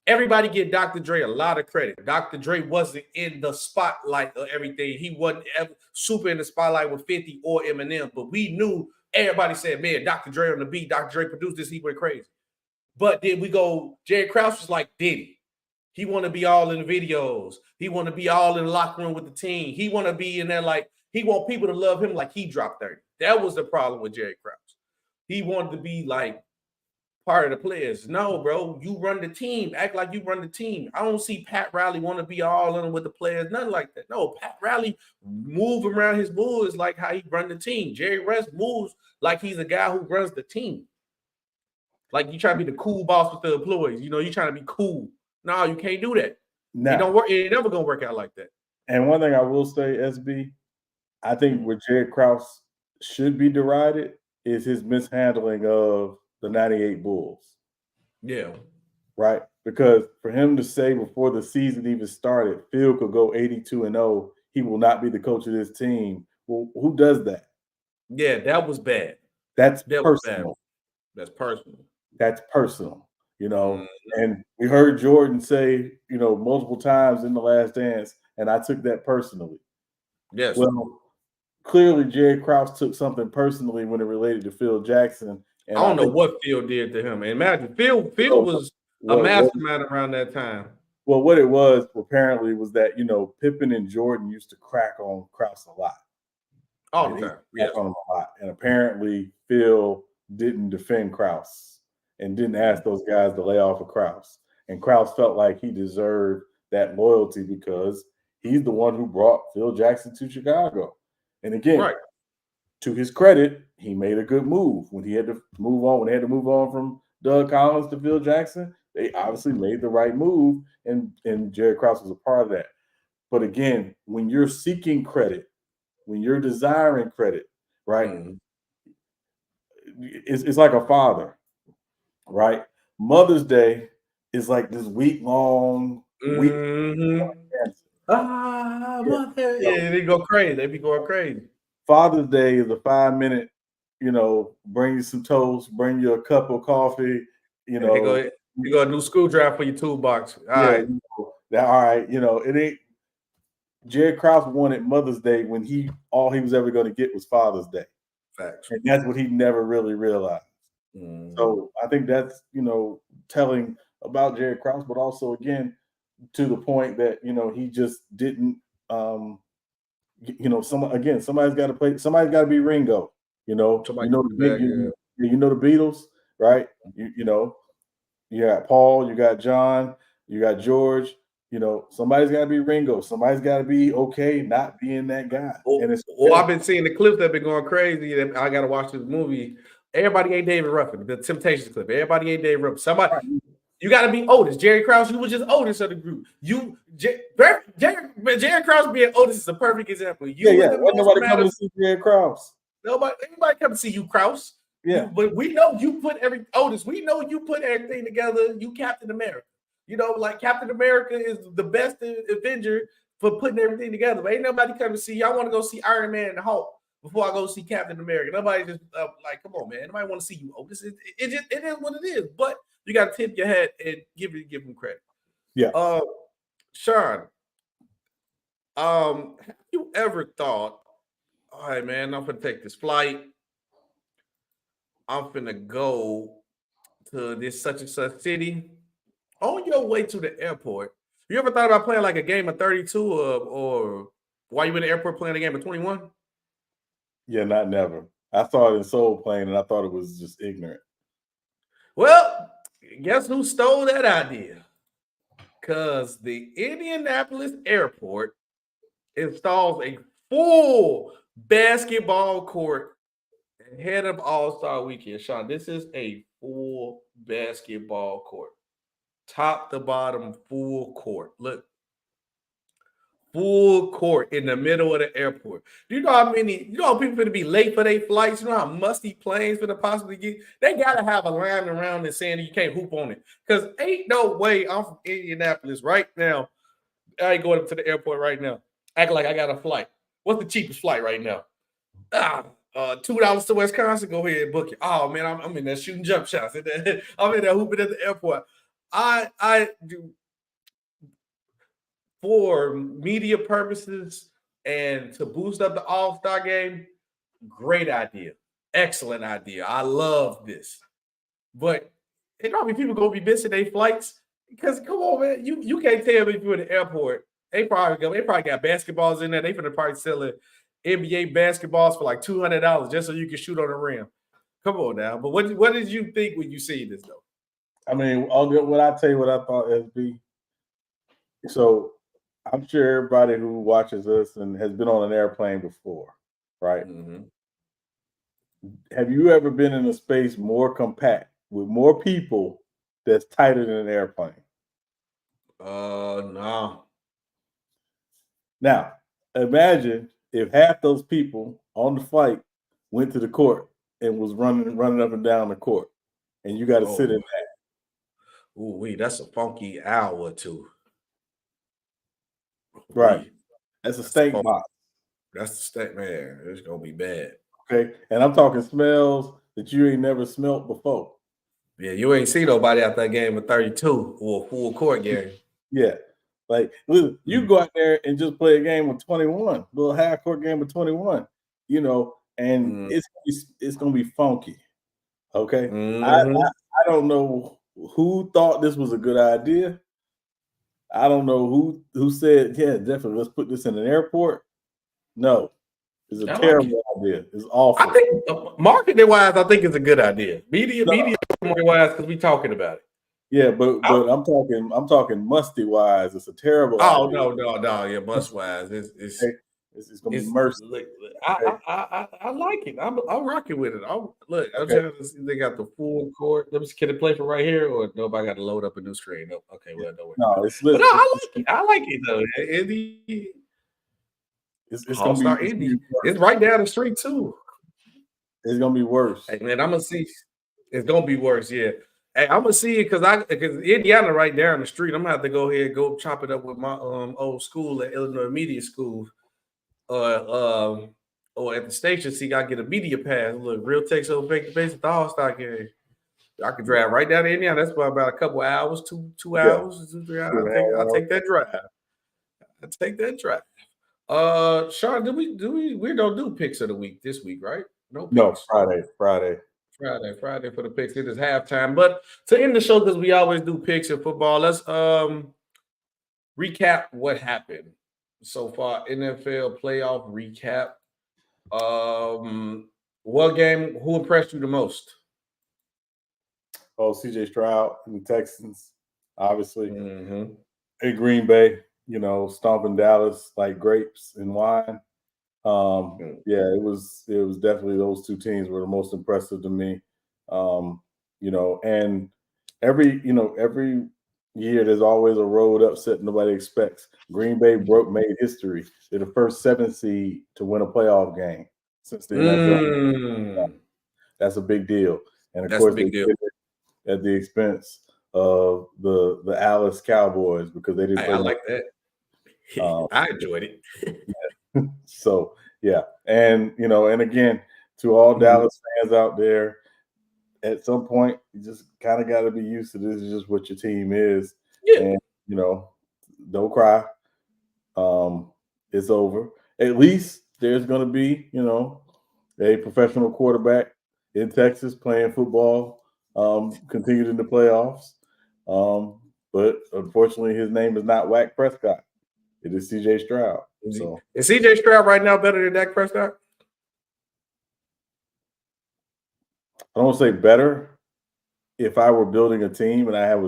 Everybody get Dr. Dre a lot of credit. Dr. Dre wasn't in the spotlight of everything. He wasn't ever super in the spotlight with 50 or Eminem, but we knew everybody said, man, Dr. Dre on the beat. Dr. Dre produced this. He went crazy. But then we go, Jerry Krause was like Diddy. He want to be all in the videos. He want to be all in the locker room with the team. He want to be in there like, he want people to love him like he dropped 30. That was the problem with Jerry Krause. He wanted to be like part of the players. No, bro, you run the team. Act like you run the team. I don't see Pat Riley want to be all in with the players. Nothing like that. No, Pat Riley move around his moves like how he run the team. Jerry West moves like he's a guy who runs the team. Like you try to be the cool boss with the employees. You know, you trying to be cool. No, you can't do that. It don't work. It never gonna work out like that. And one thing I will say, SB, I think where Jerry Krause should be derided is his mishandling of the 98 Bulls. Yeah. Right? Because for him to say before the season even started, Phil could go 82-0, he will not be the coach of this team. Well, who does that? Yeah, that was bad. That's that personal. That's personal. That's personal, you know. And we heard Jordan say, you know, multiple times in The Last Dance, and I took that personally. Yes. Well, clearly Jerry Krause took something personally when it related to Phil Jackson. And I don't know what Phil did to him. And imagine Phil was a mastermind around that time. Well, what it was apparently was that, you know, Pippen and Jordan used to crack on Krause a lot. All the time. Yes. On him a lot. And apparently Phil didn't defend Krause and didn't ask those guys to lay off of Krause. And Krause felt like he deserved that loyalty because he's the one who brought Phil Jackson to Chicago. And again, to his credit, he made a good move when he had to move on. When they had to move on from Doug Collins to Phil Jackson, they obviously made the right move, and Jerry Krause was a part of that. But again, when you're seeking credit, when you're desiring credit, right? It's like a father, right? Mother's Day is like this week-long week. Mother. Yeah, they go crazy. They be going crazy. Father's Day is a 5-minute, you know, bring you some toast, bring you a cup of coffee, you know. You got a new screwdriver for your toolbox. All right. All right. You know, it ain't. Jerry Krause wanted Mother's Day when all he was ever going to get was Father's Day. Facts. And that's what he never really realized. So I think that's, you know, telling about Jerry Krause, but also, again, to the point that, you know, he just didn't, you know, somebody's got to play. Somebody's got to be Ringo. You know, you know the Beatles, right? You know, you got Paul, you got John, you got George. You know, somebody's got to be Ringo. Somebody's got to be okay not being that guy. I've been seeing the clips that have been going crazy. I got to watch this movie. Everybody ain't David Ruffin, the Temptations clip. Everybody ain't David Ruffin. Somebody. You got to be Otis. Jerry Krause, you was just Otis of the group. Jerry Krause being Otis is a perfect example. Nobody coming to see Jerry Krause. Nobody come to see you, Krause. Yeah. But we know you put Otis. We know you put everything together. You Captain America. You know, like Captain America is the best Avenger for putting everything together. But ain't nobody come to see you. I want to go see Iron Man and the Hulk before I go see Captain America. Nobody just like, come on, man. Nobody want to see you, Otis. It is what it is. But you got to tip your hat and give him credit. Yeah. Sean, have you ever thought, all right, man, I'm gonna take this flight. I'm gonna go to this such and such city. On your way to the airport, you ever thought about playing like a game of 32 or while you in the airport playing a game of 21? Yeah, not never. I thought in Soul playing, and I thought it was just ignorant. Well, guess who stole that idea? Because the Indianapolis airport installs a full basketball court ahead of All-Star Weekend. Sean, this is a full basketball court. Top to bottom, full court. Look. Full court in the middle of the airport. Do you know how people going to be late for their flights? You know how musty planes going to possibly get? They got to have a line around it saying you can't hoop on it. Because ain't no way I'm from Indianapolis right now. I ain't going up to the airport right now. Act like I got a flight. What's the cheapest flight right now? $2 to Wisconsin. Go ahead and book it. Oh man, I'm in there shooting jump shots. I'm in there hooping at the airport. I do for media purposes and to boost up the All-Star game. Great idea, excellent idea. I love this, but probably people gonna be missing their flights because come on, man, you can't tell me if you're in the airport. They probably got basketballs in there. They finna probably selling NBA basketballs for like $200 just so you can shoot on the rim. Come on now. But what did you think when you see this though? I mean, what I tell you what I thought, SB. So I'm sure everybody who watches us and has been on an airplane before, right? Mm-hmm. Have you ever been in a space more compact with more people that's tighter than an airplane? No. Now, imagine if half those people on the flight went to the court and was running up and down the court, and you got to sit in that. Ooh, that's a funky hour or two. Right. That's a steak box. That's the steak, man. It's gonna be bad. Okay. And I'm talking smells that you ain't never smelt before. Yeah, you ain't see nobody out that game of 32 or a full court game. Yeah. Like, listen, you go out there and just play a game of 21, a little half court game of 21, and it's gonna be funky. Okay. I don't know who thought this was a good idea. I don't know who said, yeah, definitely let's put this in an airport. No, it's a terrible idea. It's awful. I think marketing wise, I think it's a good idea. Media wise, because we talking about it. Yeah, but I'm talking musty wise. It's a terrible idea. No. Yeah, must wise. It's gonna be mercy. I like it. I'm rocking with it. I'm trying to see they got the full court. Can it play from right here or nobody got to load up a new screen? No, okay, well, no, it's but I like it. I like it though. It's gonna be Indy. It's right down the street too. It's gonna be worse. Hey, man, I'm gonna see. It's gonna be worse. Yeah. Hey, I'm gonna see it because Indiana right down the street. I'm gonna have to go ahead and go chop it up with my old school at Illinois Media School. Or at the station, see, I get a media pass. Look, real text over face to face at the All-Star game. I could drive right down to Indiana. That's about a couple hours, 2 hours, 2, 3 hours. I'll take that drive. Sean, we don't do picks of the week this week, right? No, Friday for the picks. It is halftime. But to end the show, because we always do picks in football, let's recap what happened so far. NFL playoff recap. What game? Who impressed you the most? Oh, CJ Stroud and the Texans, obviously. Mm-hmm. In Green Bay, stomping Dallas like grapes and wine. Yeah, it was definitely those two teams were the most impressive to me. And every year there's always a road upset nobody expects. Green Bay made history. They're the first 7 seed to win a playoff game since the NFL. That's a big deal. And of course, they did it at the expense of the Alice Cowboys because they didn't play. I like that. I enjoyed it. Yeah. So yeah, and and again, to all Dallas fans out there, at some point you just kind of got to be used to this. Is just what your team is. Yeah. And don't cry. It's over. At least there's going to be a professional quarterback in Texas playing football, continued in the playoffs. But unfortunately, his name is not Dak Prescott. It is CJ Stroud. So is CJ Stroud right now better than Dak Prescott? I don't say better. If I were building a team and I had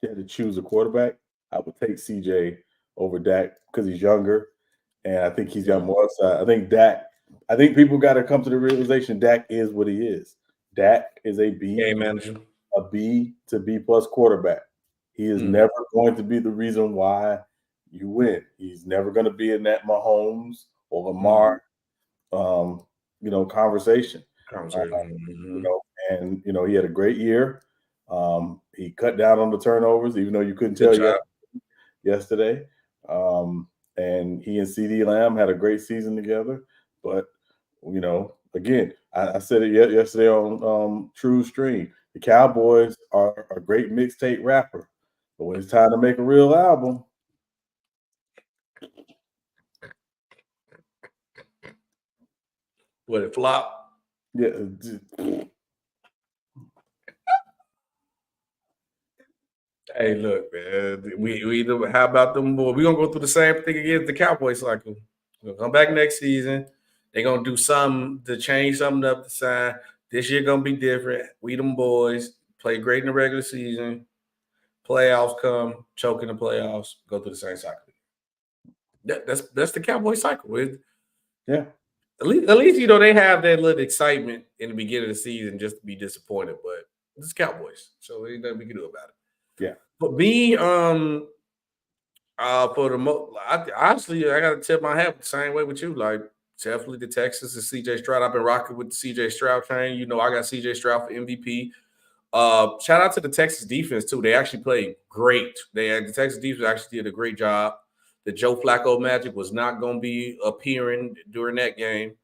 to choose a quarterback, I would take CJ over Dak because he's younger, and I think he's got more upside. I think people got to come to the realization Dak is what he is. Dak is a game manager, a B to B plus quarterback. He is never going to be the reason why you win. He's never going to be in that Mahomes or Lamar, conversation. And he had a great year. He cut down on the turnovers, even though you couldn't tell yesterday. And he and CeeDee Lamb had a great season together. But you know, again, I said it yesterday on True Stream. The Cowboys are a great mixtape rapper, but when it's time to make a real album, Would it flop? yeah. Hey, look, man. We how about them boys? We're gonna go through the same thing again as the Cowboys cycle. We're gonna come back next season. They're gonna do something to change something up the sign. This year gonna be different. We them boys play great in the regular season. Playoffs come, choke in the playoffs, go through the same cycle. That's the Cowboy cycle. Yeah. At least you know they have that little excitement in the beginning of the season just to be disappointed, but it's Cowboys, so ain't nothing we can do about it. Yeah. But me, for the honestly, I got to tip my hat the same way with you. Like definitely the Texans and CJ Stroud. I've been rocking with the CJ Stroud train. You know, I got CJ Stroud for MVP. Shout out to the Texas defense too. They actually played great. The Texas defense actually did a great job. The Joe Flacco magic was not going to be appearing during that game.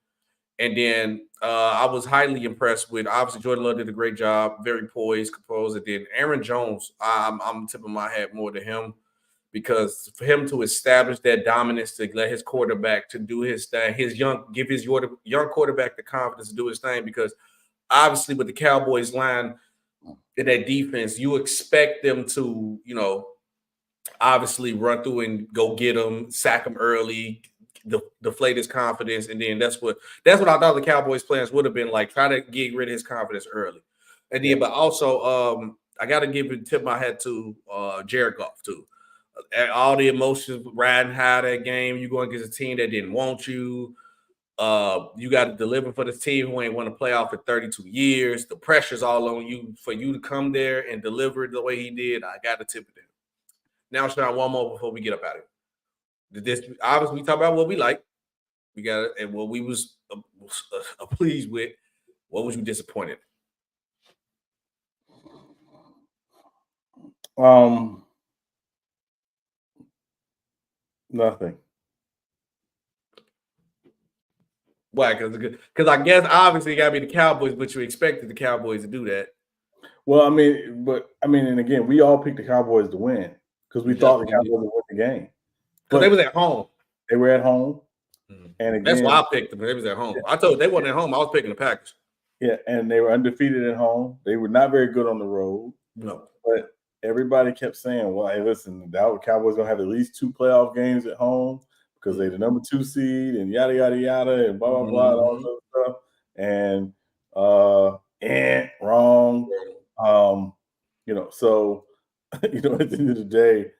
And then I was highly impressed with, obviously, Jordan Love did a great job, very poised, composed. And then Aaron Jones, I'm tipping my hat more to him because for him to establish that dominance, to let his quarterback to do his thing, give his young quarterback the confidence to do his thing, because obviously with the Cowboys line in that defense, you expect them to, you know, obviously run through and go get him, sack him early, deflate his confidence, and then that's what I thought the Cowboys' plans would have been like. Try to get rid of his confidence early, and then but also I got to tip my hat to Jared Goff too. All the emotions riding high that game. You going against a team that didn't want you. You got to deliver for the team who ain't won a playoff for 32 years. The pressure's all on you for you to come there and deliver it the way he did. I got to tip it in. Now, Sean, one more before we get up out of it. This obviously we talk about what we like. We got it, and what we was pleased with. What was you disappointed? Nothing. Why? Because I guess obviously it got to be the Cowboys, but you expected the Cowboys to do that. Well, I mean, and again, we all picked the Cowboys to win because we thought the Cowboys would win the game. Because they was at home. They were at home. And again, that's why I picked them. They was at home. Yeah. I told you they wasn't at home. I was picking the Packers. Yeah, and they were undefeated at home. They were not very good on the road. No. But everybody kept saying, well, hey, listen, the Cowboys going to have at least 2 playoff games at home because they're the number 2 seed and yada, yada, yada, and blah, blah, blah, and all that stuff. And wrong. You know, so, you know, at the end of the day,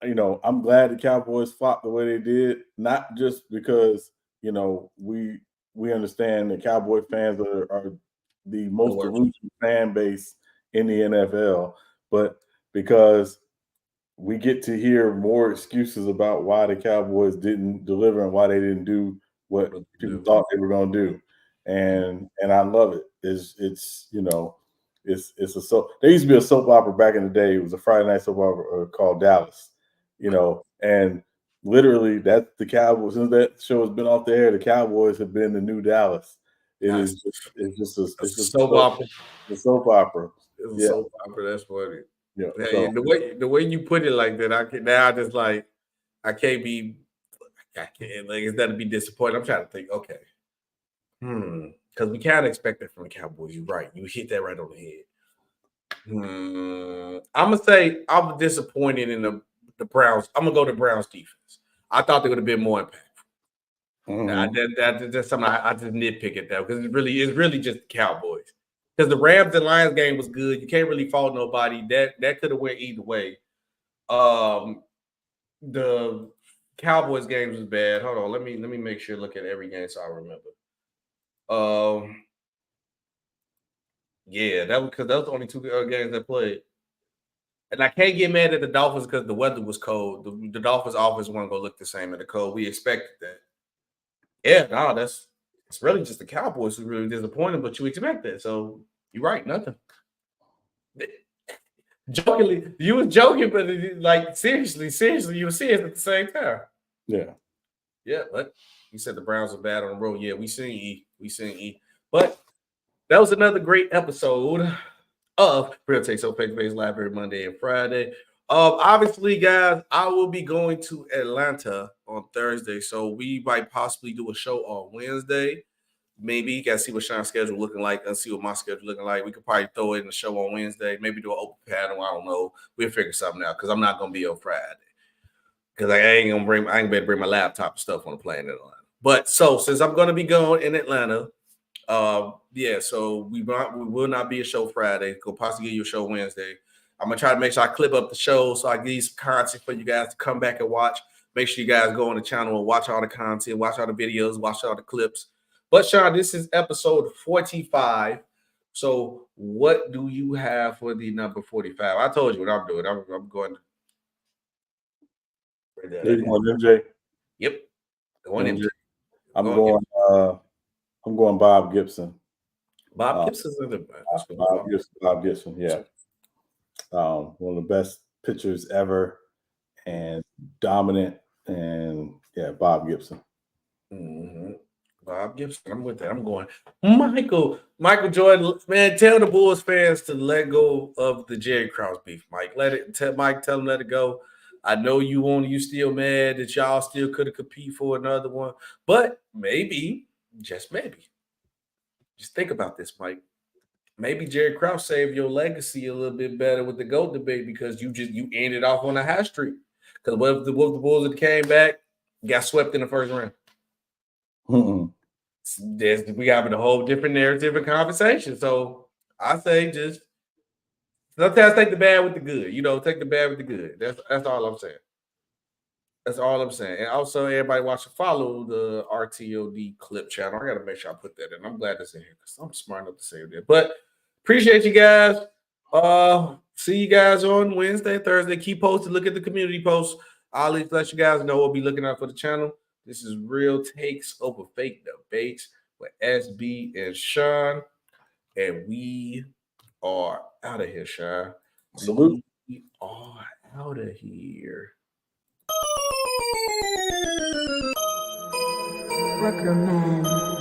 you know, I'm glad the Cowboys flopped the way they did, not just because, you know, we understand that Cowboy fans are the most delusional fan base in the NFL, but because we get to hear more excuses about why the Cowboys didn't deliver and why they didn't do what people thought they were going to do. And I love it. It's you know, it's a soap. There used to be a soap opera back in the day. It was a Friday night soap opera called Dallas. You know, and literally that's the Cowboys. Since that show has been off the air, the Cowboys have been the new Dallas. It's just a soap opera. It's a soap opera. It's a soap opera. That's funny. Yeah. Hey, the way you put it like that, I can't like it's not to be disappointed. I'm trying to think, okay. Because we can't expect that from the Cowboys. You're right. You hit that right on the head. I'm gonna say I'm disappointed in the Browns. I'm gonna go to Browns defense. I thought they would have been more impactful. That's something I just nitpick at that because it's really just the Cowboys. Because the Rams and Lions game was good. You can't really fault nobody. That could have went either way. The Cowboys games was bad. Hold on, let me make sure. Look at every game so I remember. Yeah, that was because those were the only 2 games I played. And I can't get mad at the Dolphins because the weather was cold. The Dolphins' offense wasn't going to look the same in the cold. We expected that. Yeah, no, it's really just the Cowboys who really disappointed, but you expect that. So you're right, nothing. Jokingly, you was joking, but like seriously, you were serious at the same time. Yeah. Yeah, but He said the Browns are bad on the road. Yeah, we seen E. But that was another great episode of Real Takes on Fake Base Live every Monday and Friday. Obviously, guys, I will be going to Atlanta on Thursday, so we might possibly do a show on Wednesday. Maybe you gotta see what Sean's schedule looking like and see what my schedule looking like. We could probably throw it in the show on Wednesday, maybe do an open panel. I don't know. We'll figure something out because I'm not gonna be on Friday. Because I ain't better bring my laptop and stuff on the plane in Atlanta. But so since I'm gonna be going in Atlanta, so we will not be a show Friday. Go possibly give you a show Wednesday. I'm gonna try to make sure I clip up the show so I give you some content for you guys to come back and watch. Make sure you guys go on the channel and watch all the content, watch all the videos, watch all the clips. But Sean, this is episode 45. So what do you have for the number 45? I told you what I'm doing. I'm going. You're going MJ. Yep. Going MJ. I'm going Bob Gibson. Bob Gibson's in the Bob Gibson, yeah. One of the best pitchers ever and dominant. And yeah, Bob Gibson. Mm-hmm. Bob Gibson. I'm with that. I'm going Michael Jordan. Man, tell the Bulls fans to let go of the Jerry Krause beef. Mike, tell them let it go. I know you still mad that y'all still could have competed for another one, but maybe, just maybe, just think about this, Mike. Maybe Jerry Krause saved your legacy a little bit better with the GOAT debate because you ended off on a high streak. Because what if the Bulls that came back got swept in the first round? We having a whole different narrative and conversation. So I say just sometimes take the bad with the good. Take the bad with the good. That's all I'm saying. That's all I'm saying. And also, everybody follow the RTOFD clip channel. I got to make sure I put that in. I'm glad that's in here because I'm smart enough to save that. But appreciate you guys. See you guys on Wednesday, Thursday. Keep posted. Look at the community posts. I'll let you guys know we'll be looking out for the channel. This is Real Takes Over Fake Debates with SB and Sean. And we are out of here, Sean. Salute. We are out of here. Rucker Man.